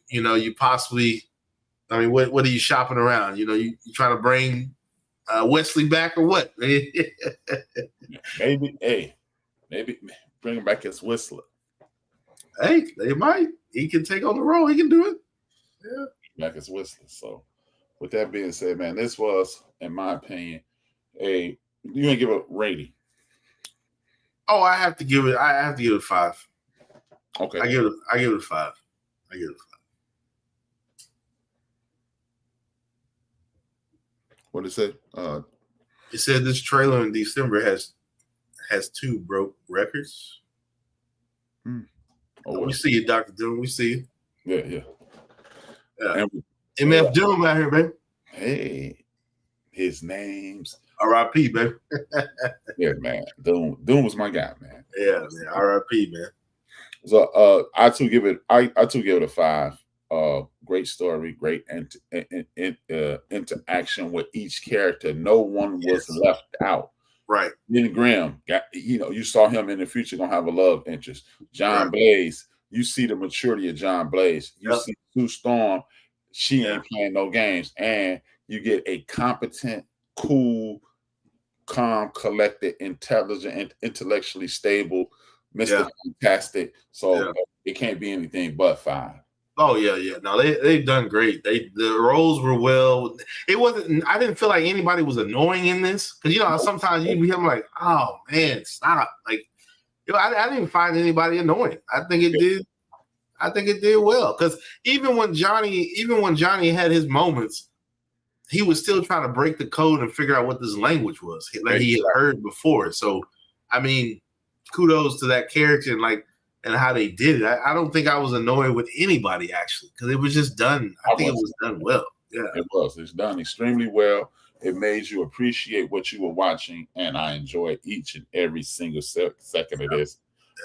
possibly, I mean, what are you shopping around? You trying to bring Wesley back or what? Maybe bring him back as Whistler. Hey, they might. He can take on the role. He can do it. Yeah, back as Whistler. So, with that being said, man, this was, in my opinion, you gonna give a rating? Oh, I have to give it 5. Okay, I give it 5. What did it say? It said this trailer in December has 2 broke records. We see you, Dr. Doom. We see you. Yeah. MF Doom out here, baby. Hey, his name's R.I.P., baby. Yeah, man. Doom was my guy, man. Yeah, man. R.I.P., man. So I too give it a 5. Great story, great interaction with each character. No one was left out. Right. Then Graham you saw him in the future gonna have a love interest. John Blaze, you see the maturity of John Blaze. You see Sue Storm, she ain't playing no games, and you get a competent, cool, calm, collected, intelligent, and intellectually stable Mr. Fantastic. So it can't be anything but 5. Oh yeah. No, they've done great. The roles were well. It wasn't. I didn't feel like anybody was annoying in this because sometimes you hear like, oh man, stop. Like, I didn't find anybody annoying. I think it did. I think it did well because even when Johnny had his moments, he was still trying to break the code and figure out what this language was like he had heard before. So, I mean, kudos to that character and how they did it. I don't think I was annoyed with anybody actually because it was just done. I think it was done well. Yeah, it was. It's done extremely well. It made you appreciate what you were watching, and I enjoyed each and every single second of this.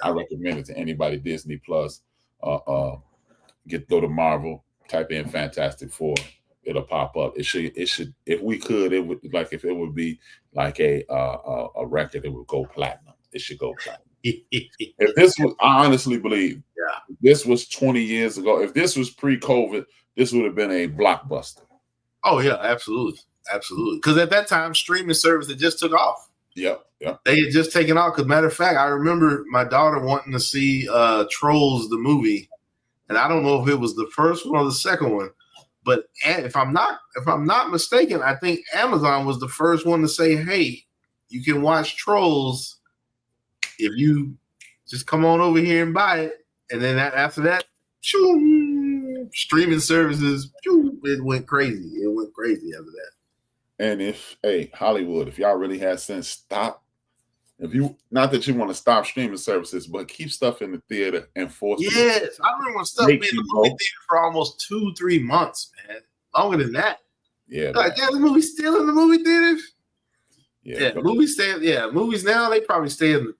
I recommend it to anybody. Disney Plus. Go to Marvel. Type in Fantastic Four. It'll pop up. It should. If we could, it would if it would be like a record. It would go platinum. It should go platinum. If this was, I honestly believe, This was 20 years ago. If this was pre-COVID, this would have been a blockbuster. Oh yeah, absolutely. Because at that time, streaming service had just took off. Yep. They had just taken off. Because matter of fact, I remember my daughter wanting to see Trolls the movie, and I don't know if it was the first one or the second one, but if I'm not mistaken, I think Amazon was the first one to say, "Hey, you can watch Trolls if you just come on over here and buy it." And then after that, streaming services, it went crazy. It went crazy after that. And Hollywood, if y'all really had sense, stop. Not that you want to stop streaming services, but keep stuff in the theater and force. Yes, I remember when stuff been in the movie theater for almost 2-3 months, man. Longer than that. Yeah. Like, the movie's still in the movie theaters. Yeah. Movies now they probably stay in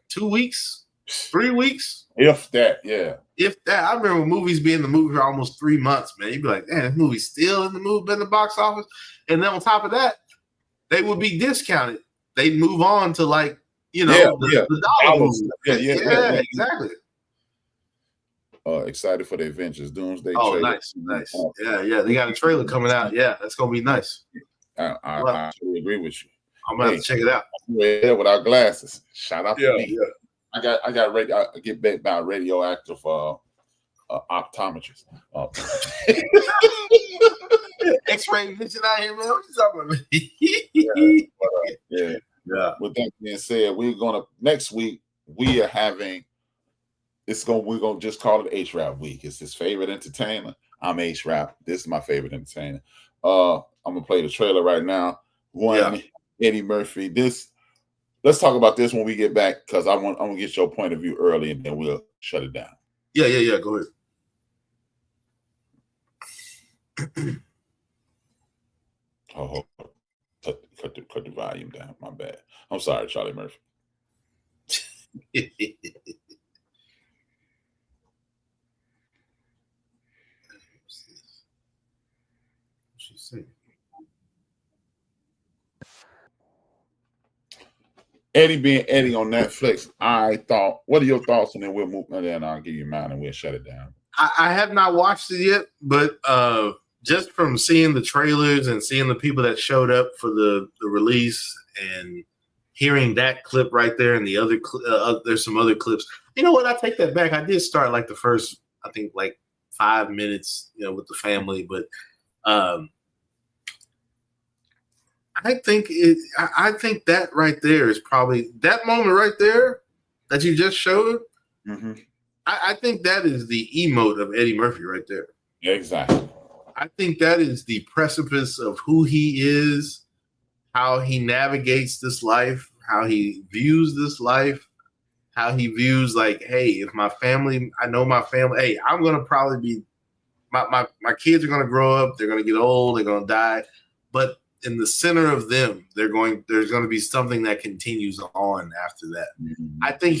2 weeks, 3 weeks. If that, yeah. If that, I remember movies being in the movie for almost 3 months, man. You'd be like, "Man, this movie's still in the box office." And then on top of that, they would be discounted. They'd move on to the dollar movie. Yeah, exactly. Excited for the Avengers Doomsday trailer. Nice. Yeah. They got a trailer coming out. Yeah, that's gonna be nice. I totally agree with you. I'm gonna have to check it out. Yeah, without glasses. Shout out to me. Yeah. I get back by radioactive optometrist. X-ray vision out here, man. What you talking about? Yeah. With that being said, next week we're gonna just call it H-Rap week. It's his favorite entertainer. I'm H-Rap. This is my favorite entertainer. I'm gonna play the trailer right now. Eddie Murphy. Let's talk about this when we get back, because I'm gonna get your point of view early, and then we'll shut it down. Yeah. Go ahead. Cut the volume down. My bad. I'm sorry, Charlie Murphy. Eddie being Eddie on Netflix. What are your thoughts? And then we'll move, and then I'll give you mine, and we'll shut it down. I have not watched it yet, but just from seeing the trailers and seeing the people that showed up for the release and hearing that clip right there and the other there's some other clips. You know what? I take that back. I did start the first, I think 5 minutes, with the family, but I think that right there is probably that moment right there that you just showed. Mm-hmm. I think that is the emote of Eddie Murphy right there. Yeah, exactly. I think that is the precipice of who he is, how he navigates this life, how he views this life, how he views hey, if my family, I know my family, hey, I'm going to probably be, my kids are going to grow up, they're going to get old, they're going to die, but in the center of them, there's going to be something that continues on after that. Mm-hmm. I think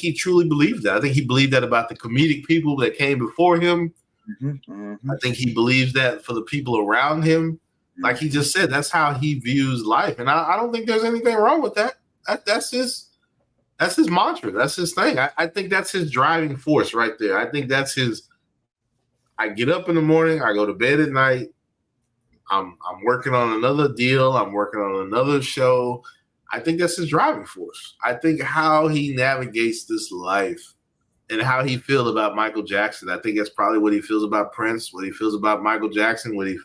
he truly believed that. I think he believed that about the comedic people that came before him. Mm-hmm. I think he believes that for the people around him. Like he just said, that's how he views life. And I don't think there's anything wrong with that. That's his mantra. That's his thing. I think that's his driving force right there. I think that's his, I get up in the morning, I go to bed at night, I'm working on another deal, I'm working on another show. I think that's his driving force. I think how he navigates this life and how he feels about Michael Jackson. I think that's probably what he feels about Prince, what he feels about Michael Jackson, what he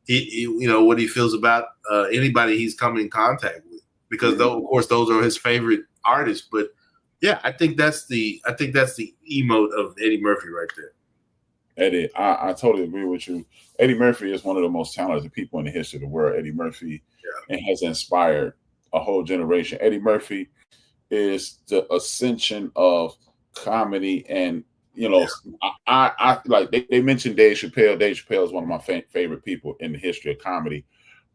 what he feels about anybody he's come in contact with. Because though, of course, those are his favorite artists. But yeah, I think that's the emote of Eddie Murphy right there. Eddie, I totally agree with you. Eddie Murphy is one of the most talented people in the history of the world. Eddie Murphy and has inspired a whole generation. Eddie Murphy is the ascension of comedy, and I like they mentioned Dave Chappelle. Dave Chappelle is one of my favorite people in the history of comedy.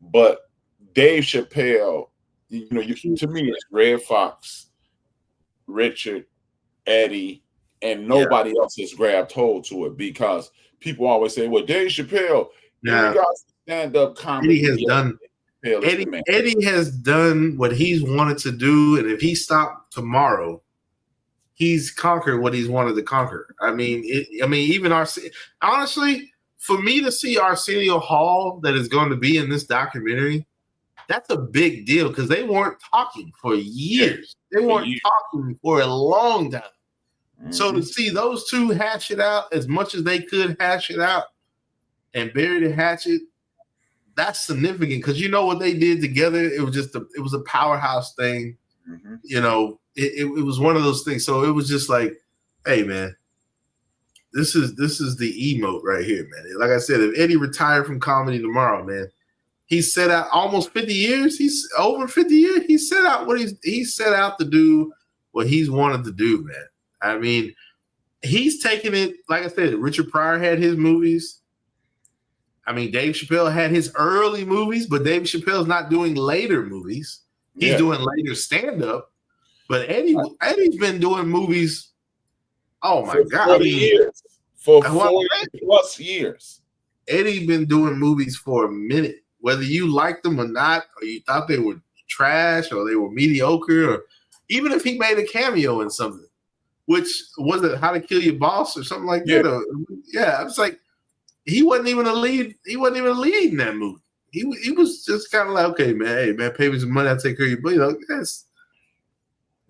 But Dave Chappelle, to me, it's Red Fox, Richard, Eddie, and nobody else has grabbed hold to it, because people always say, "Well, Dave Chappelle, in regards to stand-up comedy, Eddie has done what he's wanted to do, and if he stopped tomorrow, he's conquered what he's wanted to conquer. I mean, even honestly, for me to see Arsenio Hall that is going to be in this documentary, that's a big deal because they weren't talking for years. They weren't talking for a long time. Mm-hmm. So to see those two hash it out as much as they could hash it out and bury the hatchet, that's significant because you know what they did together. It was a powerhouse thing. Mm-hmm. You know, it was one of those things. So it was just like, hey man, this is the emote right here, man. Like I said, if Eddie retired from comedy tomorrow, man, he set out almost 50 years. He's over 50 years. He set out he set out to do what he's wanted to do, man. I mean, he's taking it, like I said, Richard Pryor had his movies. I mean, Dave Chappelle had his early movies, but Dave Chappelle's not doing later movies. He's doing later stand-up. But Eddie's been doing movies, oh my God. 40 years. For 40 plus years. Eddie been doing movies for a minute. Whether you liked them or not, or you thought they were trash or they were mediocre, or even if he made a cameo in something, which was it How to Kill Your Boss or something like that. I was like, he wasn't even a lead. He wasn't even a lead in that movie. He was just kind of like, okay, man, hey man, pay me some money, I'll take care of you. But you know,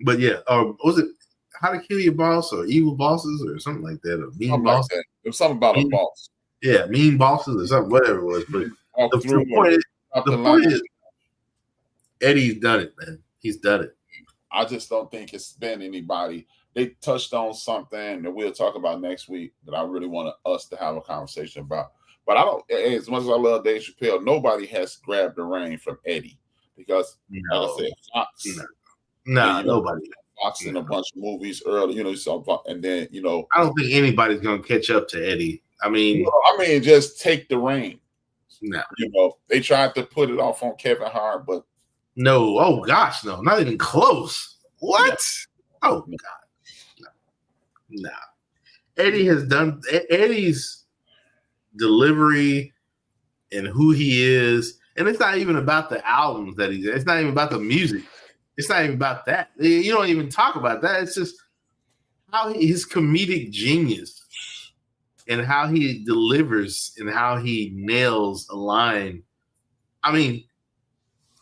but yeah, or was it How to Kill Your Boss or Evil Bosses or something like that, or Mean Bosses? Like there was something about a boss. Yeah, Mean Bosses or something, whatever it was. But the point is, Eddie's done it, man. He's done it. I just don't think it's been anybody. They touched on something that we'll talk about next week that I really want us to have a conversation about. But I don't, as much as I love Dave Chappelle, nobody has grabbed the reign from Eddie because, like I said, Fox. Nobody. Fox in a bunch of movies early, you know, and then, you know. I don't think anybody's going to catch up to Eddie. I mean, just take the reign. No. You know, they tried to put it off on Kevin Hart, but. No. Oh, gosh, no. Not even close. What? Yeah. Oh, God. No. Eddie's delivery and who he is, and it's not even about the albums that he's in. It's not even about the music. It's not even about that. You don't even talk about that. It's just how his comedic genius and how he delivers and how he nails a line. I mean,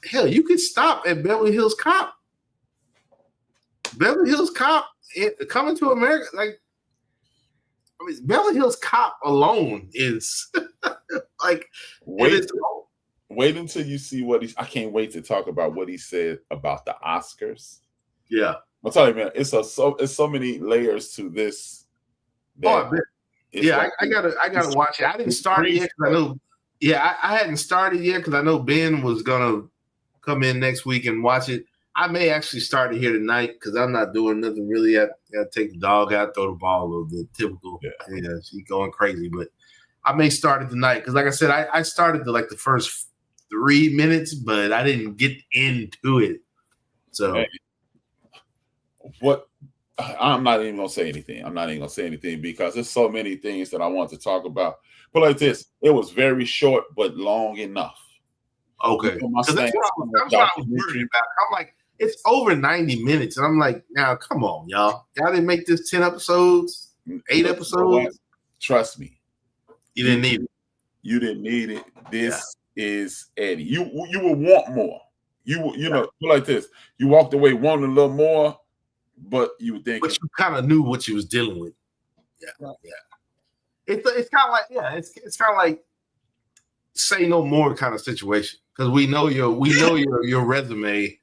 hell, you could stop at Beverly Hills Cop. Beverly Hills Cop, Coming to America, like, I mean, Beverly Hills Cop alone is like, wait until you see I can't wait to talk about what he said about the Oscars. Yeah. I'll tell you, man, it's so many layers to this. I gotta watch it. I didn't start it yet because I know. Yeah, I hadn't started yet because I know Ben was gonna come in next week and watch it. I may actually start it here tonight because I'm not doing nothing really. I gotta take the dog out, throw the ball a little bit. Typical. Yeah, she's going crazy, but I may start it tonight because, like I said, I started the first 3 minutes, but I didn't get into it. So, I'm not even gonna say anything. I'm not even gonna say anything because there's so many things that I want to talk about. But like this, it was very short but long enough. Okay, that's what I was worried about. I'm like, it's over 90 minutes, and I'm like, now come on, y'all didn't make this 10 episodes, 8 episodes. Trust me, you didn't need it. You didn't need it. This is Eddie. You would want more. You know, like this. You walked away wanting a little more, but you were thinking. But you kind of knew what you was dealing with. Yeah. It's kind of like it's kind of like say no more kind of situation because we know your resume,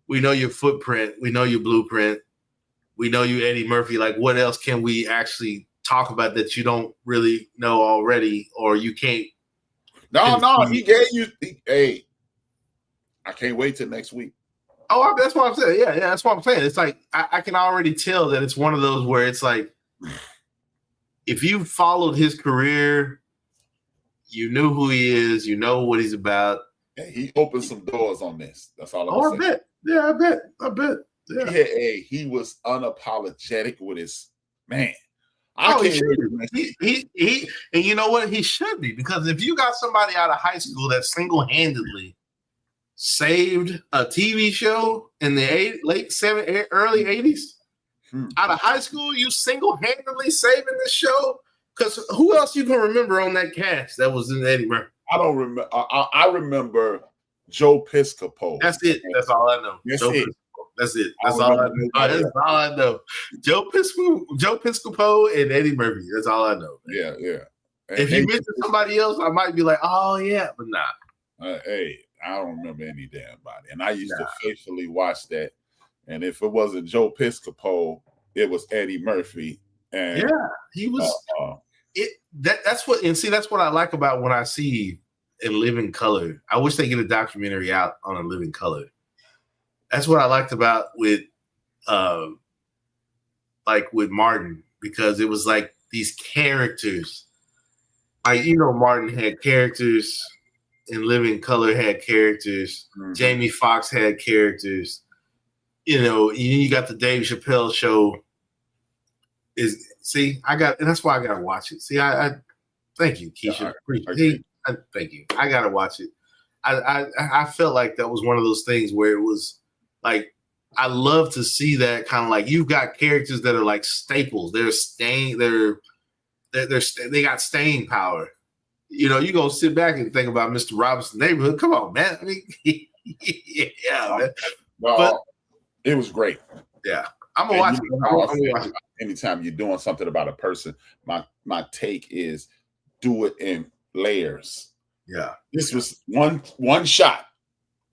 we know your footprint, we know your blueprint, we know you Eddie Murphy. Like, what else can we actually talk about that you don't really know already, or you can't? No, he gave you. Hey, I can't wait till next week. Oh, that's what I'm saying. Yeah, that's what I'm saying. It's like I can already tell that it's one of those where it's like, if you followed his career, you knew who he is, you know what he's about. Yeah, he opened some doors on this. That's all I'm saying. I bet. Yeah, I bet. Yeah. He was unapologetic with his man. He and you know what? He should be, because if you got somebody out of high school that single-handedly saved a TV show in the early 80s, Out of high school, you single-handedly saving this show? Because who else you can remember on that cast that was in Eddie Murphy? I don't remember. I remember Joe Piscopo. That's it. That's all I know. That's Joe it. Piscopo. That's it. That's all I know. That's all I know. Joe Piscopo and Eddie Murphy. That's all I know. Man. Yeah. If you mention somebody else, I might be like, oh yeah, but nah. Hey, I don't remember any damn body. And I used to faithfully watch that. And if it wasn't Joe Piscopo, it was Eddie Murphy. And yeah, he was. That's what I like about when I see In Living Color. I wish they get a documentary out on A Living Color. That's what I liked about with Martin, because it was like these characters. Martin had characters. In Living Color had characters. Mm-hmm. Jamie Foxx had characters. You got the Dave Chappelle show. And that's why I gotta watch it. See, I thank you, Keisha. Thank you. I gotta watch it. I felt like that was one of those things where it was like, I love to see that kind of like, you've got characters that are like staples. They're staying. They got staying power. You go sit back and think about Mr. Robinson's Neighborhood. Come on, man. I mean, yeah, man. But it was great. Yeah, I'm gonna watch it. Anytime you're doing something about a person, my take is do it in layers. Yeah, this was one shot,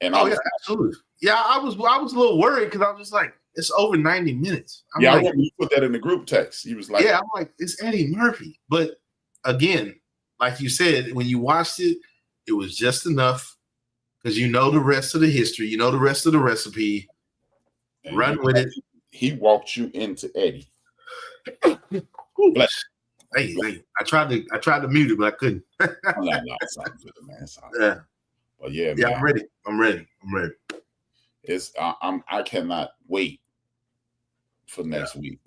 and absolutely. Yeah, I was a little worried because I was just like, it's over 90 minutes. I remember you put that in the group text. He was like, I'm like, it's Eddie Murphy. But again, like you said, when you watched it, it was just enough because the rest of the history, the rest of the recipe. And run with it. He walked you into Eddie. Hey, I tried to mute it, but I couldn't. No, it's not good, man. It's all right. Yeah. But yeah, man. I'm ready. It's I cannot wait for next week,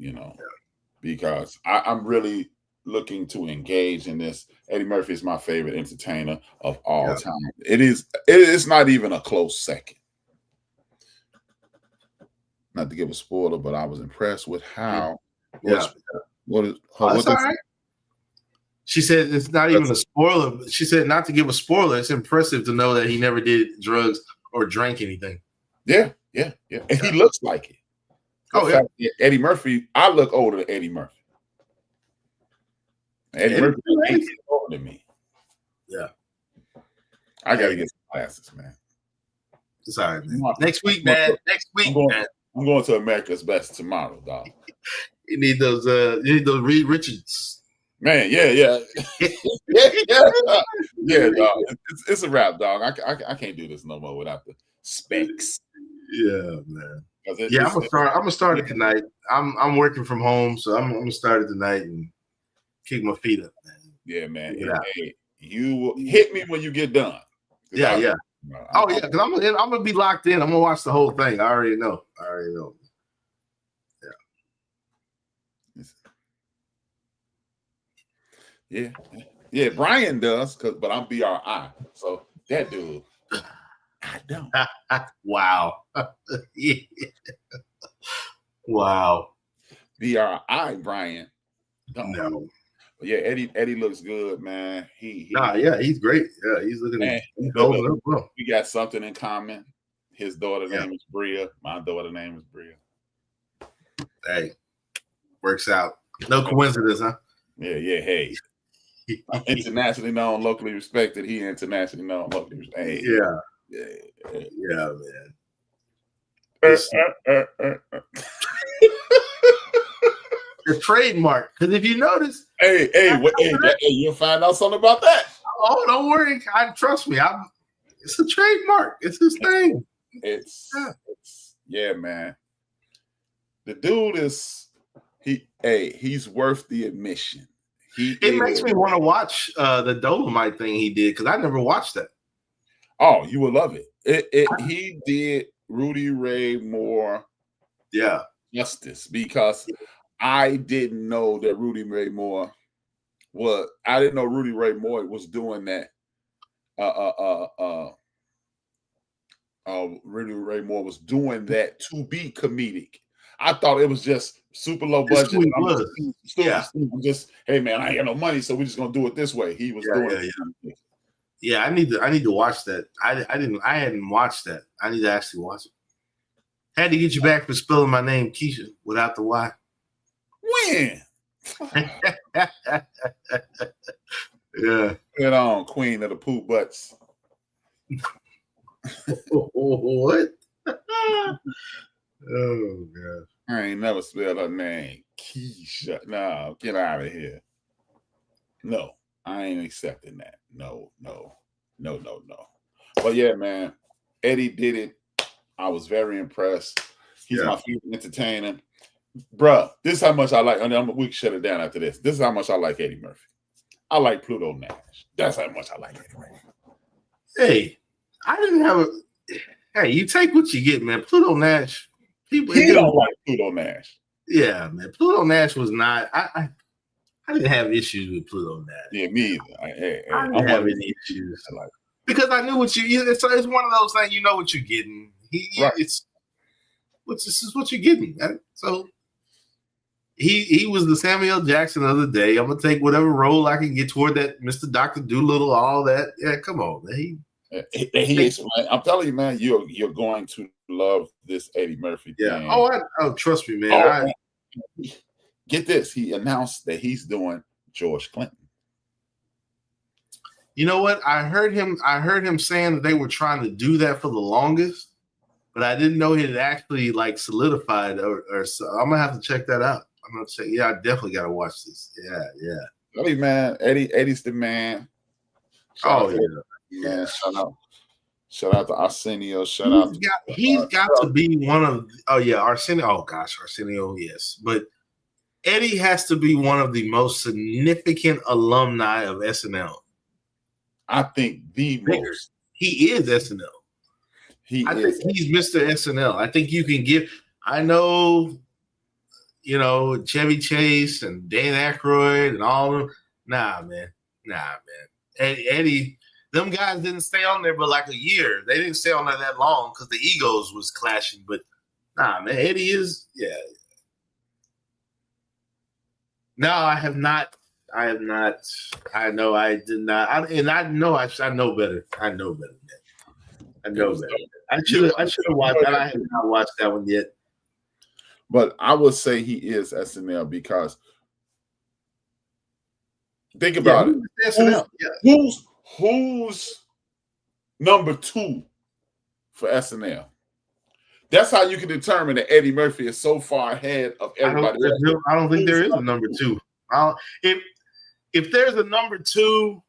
because I'm really looking to engage in this. Eddie Murphy is my favorite entertainer of all time. It's not even a close second. Not to give a spoiler, but I was impressed with how. What is all right. She said it's not even a spoiler. She said not to give a spoiler. It's impressive to know that he never did drugs or drank anything. Yeah. And he looks like it. Eddie Murphy. I look older than Eddie Murphy. Eddie Murphy ain't older than me. Yeah. I gotta get some glasses, man. It's all right, man. Next week, man. I'm going to America's Best tomorrow, dog. You need those Reed Richards. Man, yeah, dog. It's a wrap, dog. I can't do this no more without the specs. Yeah, man. I'm gonna start it tonight. I'm working from home, so I'm gonna start it tonight and kick my feet up, man. Yeah, man. Hey, you will hit me when you get done. Yeah. Because I'm gonna be locked in. I'm gonna watch the whole thing. I already know. Yeah. Brian does, but I'm BRI. So that dude, I don't. Wow. Wow. BRI, Brian. No. But yeah, Eddie looks good, man. He's great. Yeah, he's looking at we got something in common. His daughter name is Bria. My daughter name is Bria. Hey, works out. No coincidence, huh? Yeah. Hey, I'm internationally known, locally respected. He internationally known, locally respected. Hey, yeah, man. Your trademark, because if you notice, hey, you'll find out something about that. Oh, don't worry. Trust me. It's a trademark. It's his thing. It's man. The dude he's worth the admission. It makes me want to watch the Dolomite thing he did because I never watched that. Oh, you will love it. He did Rudy Ray Moore justice because I didn't know that Rudy Ray Moore was doing that. Rudy Ray Moore was doing that to be comedic. I thought it was just super low That's budget. who he was. Just hey man, I ain't got no money, so we're just gonna do it this way. He was doing it. Yeah, I need to watch that. I hadn't watched that. I need to actually watch it. Had to get you back for spelling my name, Keisha, without the Y. When? Yeah. Get on, Queen of the Pooh Butts. What? Oh god. I ain't never spelled her name. Keisha. No, get out of here. No, I ain't accepting that. No. But yeah, man, Eddie did it. I was very impressed. He's my favorite entertainer. Bruh, this is how much I like. We can shut it down after this. This is how much I like Eddie Murphy. I like Pluto Nash. That's how much I like Eddie Murphy. Hey, I didn't have a. Hey, you take what you get, man. Pluto Nash. He don't like Pluto Nash. Yeah, man. Pluto Nash was not. I didn't have issues with Pluto Nash. Yeah, me either. I didn't have any issues. Because I knew what you. It's one of those things. You know what you're getting. This is what you're getting. So he was the Samuel Jackson of the day. I'm gonna take whatever role I can get toward that Mr. Dr. Doolittle, all that. Yeah, come on, man. He explained. I'm telling you, man, you're going to love this Eddie Murphy. Yeah. Thing. Oh, trust me, man. Get this. He announced that he's doing George Clinton. You know what? I heard him saying that they were trying to do that for the longest, but I didn't know it had actually like solidified or so. I'm gonna have to check that out. I'm gonna say, yeah, I definitely gotta watch this. Yeah. Really, man. Eddie's the man. Yeah. Shout out to Arsenio. He's got to be one of. Oh yeah, Arsenio. Oh gosh, Arsenio. Yes, but Eddie has to be one of the most significant alumni of SNL. I think the most. He is SNL. I think he's Mr. SNL. I think you can give. I know, Chevy Chase and Dan Aykroyd and all of them. Nah, man. Eddie, them guys didn't stay on there but like a year. They didn't stay on there that long because the egos was clashing. But nah, man, Eddie is, yeah. No, I have not. I know I did not. I know better. I know better. I should have watched that. I have not watched that one yet. But I would say he is SNL because think about it. SNL. Who's number 2 for SNL? That's how you can determine that Eddie Murphy is so far ahead of everybody else. I don't think there is a number 2. If there's a number 2,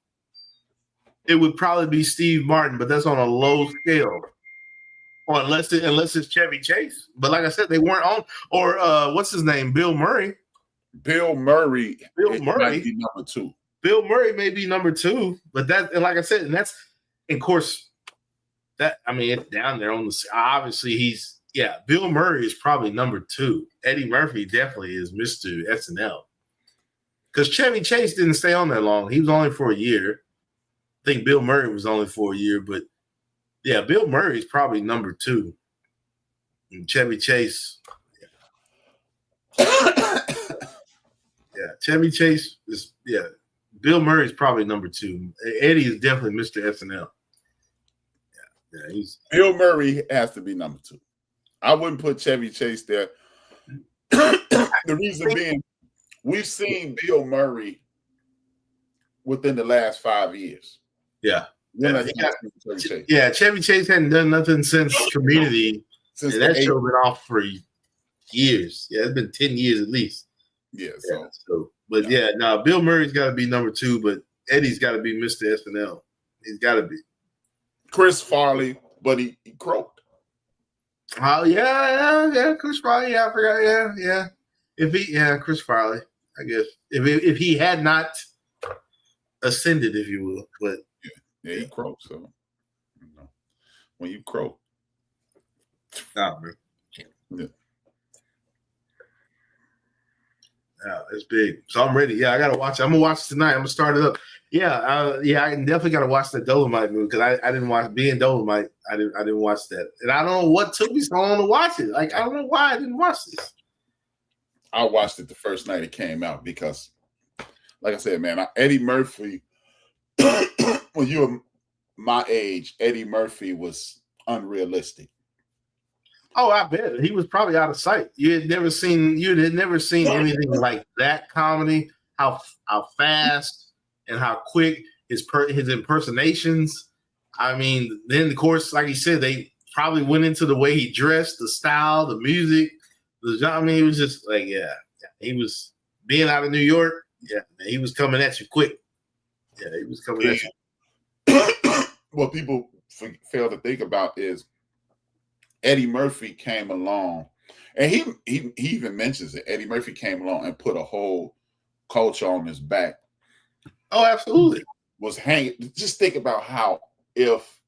it would probably be Steve Martin, but that's on a low scale. Or unless it's Chevy Chase. But like I said, they weren't on. Or what's his name? Bill Murray. Bill Murray might be number 2. Bill Murray may be number 2, but like I said, and of course, it's down there on the. Obviously, Bill Murray is probably number 2. Eddie Murphy definitely is Mr. SNL. Because Chevy Chase didn't stay on that long. He was only for a year. I think Bill Murray was only for a year, but yeah, Bill Murray is probably number 2. And Chevy Chase. Chevy Chase is, Bill Murray is probably number 2. Eddie is definitely Mr. SNL. Bill Murray has to be number 2. I wouldn't put Chevy Chase there. The reason being, we've seen Bill Murray within the last 5 years. Yeah. Chevy Chase hadn't done nothing since Community. Since that show been off for years. Yeah, it's been 10 years at least. Yeah. Bill Murray's got to be number 2, but Eddie's got to be Mr. SNL. He's got to be. Chris Farley, but he croaked. Oh yeah, Chris Farley. Yeah, I forgot. Yeah. Chris Farley. I guess if he had not ascended, if you will, but he croaked. So when you croak, man. Yeah, it's big. So I'm ready. Yeah, I gotta watch it. I'm gonna watch it tonight. I'm gonna start it up. I definitely gotta watch the Dolomite movie because I didn't watch Being Dolomite. I didn't watch that, and I don't know what took me so long to watch it. Like I don't know why I didn't watch this. I watched it the first night it came out because, like I said, man, Eddie Murphy. When you were my age, Eddie Murphy was unrealistic. Oh, I bet he was probably out of sight. You had never seen anything like that comedy. How fast and how quick his impersonations. I mean, then of course, like you said, they probably went into the way he dressed, the style, the music, the genre. I mean, he was just like, yeah, he was being out of New York. Yeah, man, he was coming at you quick. Yeah, he was coming at you. What people fail to think about is Eddie Murphy came along, and he even mentions it. Eddie Murphy came along and put a whole culture on his back. Oh, absolutely. Was hanging. Just think about how if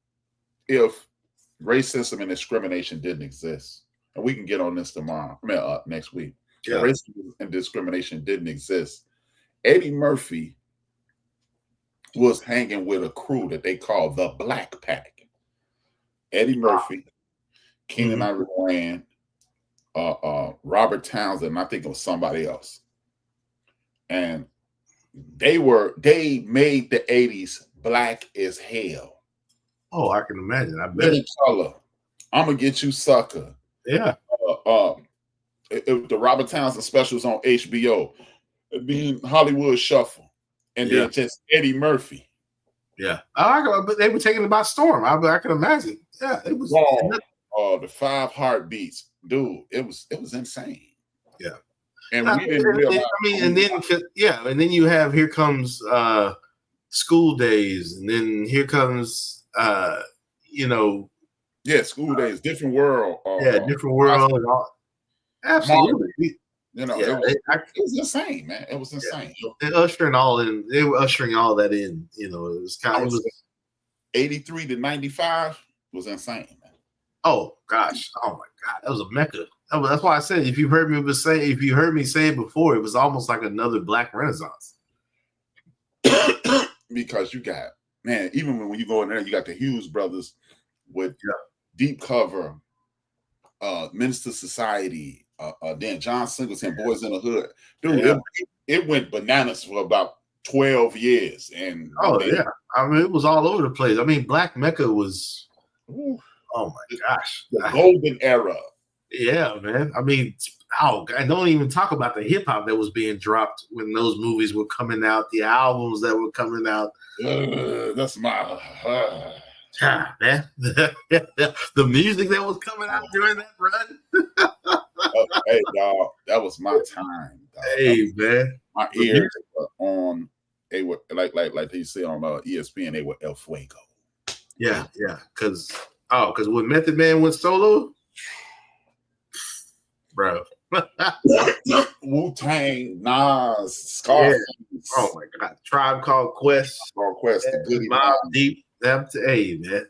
racism and discrimination didn't exist, and we can get on this tomorrow. I mean, next week. Yeah. Racism and discrimination didn't exist. Eddie Murphy was hanging with a crew that they call the Black Pack. Eddie Murphy, Keenan Ivory Robert Townsend, and I think it was somebody else. And they made the 80s black as hell. Oh, I can imagine. I bet. Color. I'm gonna get you, sucker. Yeah. The Robert Townsend specials on HBO, being Hollywood Shuffle, and then just Eddie Murphy. Yeah, but they were taking it by storm. I can imagine. Yeah, it was. The 5 Heartbeats, dude. It was insane. Yeah, and we didn't realize. and then you have Here Comes School Days, and then here comes School Days, Different World. Different World. And all. Absolutely. It was insane, man. It was insane. They were ushering all that in. It was kind of 83 to 95 was insane, man. Oh gosh! Oh my God! That was a mecca. That's why I said if you heard me say it before, it was almost like another Black Renaissance. Because you got, man, even when you go in there, you got the Hughes brothers with Deep Cover, Minister Society, then John Singleton, Boys in the Hood. Dude, it went bananas for about 12 years. And I mean, it was all over the place. I mean, Black Mecca was, oh my gosh. The golden era. Yeah, man. I mean, I don't even talk about the hip hop that was being dropped when those movies were coming out, the albums that were coming out. That's my man. The music that was coming out during that run. Hey, dog, that was my time. Dog. Hey, man, my ears were on. They were like they say on ESPN. They were El Fuego. Yeah, because when Method Man went solo, bro. Wu-Tang, Nas, Scarface. Yeah. Oh my God, Tribe Called Quest. The Goody Mob Deep. Hey, man.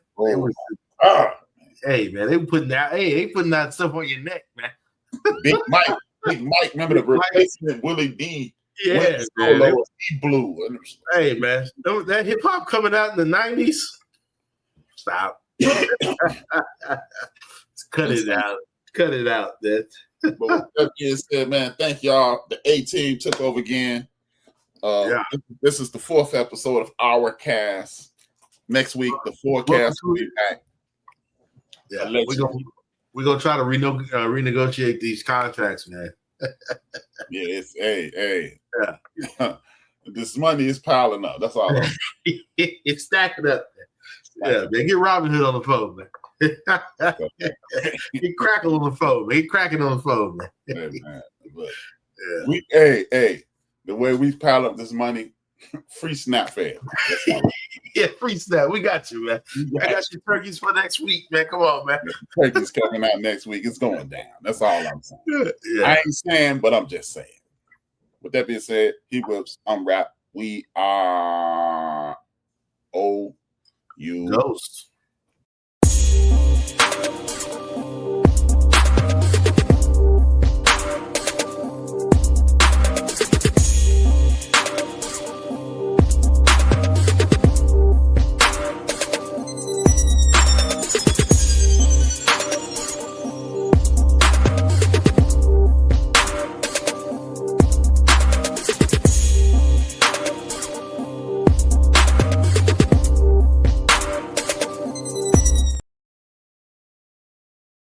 Hey, man, they putting that stuff on your neck, man. Big Mike, remember the replacement Willie D? Yeah, man. He blew. Hey, man, that hip hop coming out in the 90s. Stop. Cut it out, man. But with that being said, man, thank y'all. The A-Team took over again. This is the 4th episode of our cast. Next week, the Fourcast will be back. Yeah, we're gonna try to renegotiate these contracts, man. It's Yeah. This money is piling up. That's all. It's stacking up. Yeah, man. Get Robin Hood on the phone, man. He crackle on the phone. He cracking on the phone, man. The way we pile up this money, free Snap Fed. Yeah, free Snap. We got you, man. I got your turkeys for next week, man. Come on, man. Turkeys coming out next week. It's going down. That's all I'm saying. Yeah. I ain't saying, but I'm just saying. With that being said, he whips, I'm Rap. We are OU Ghost.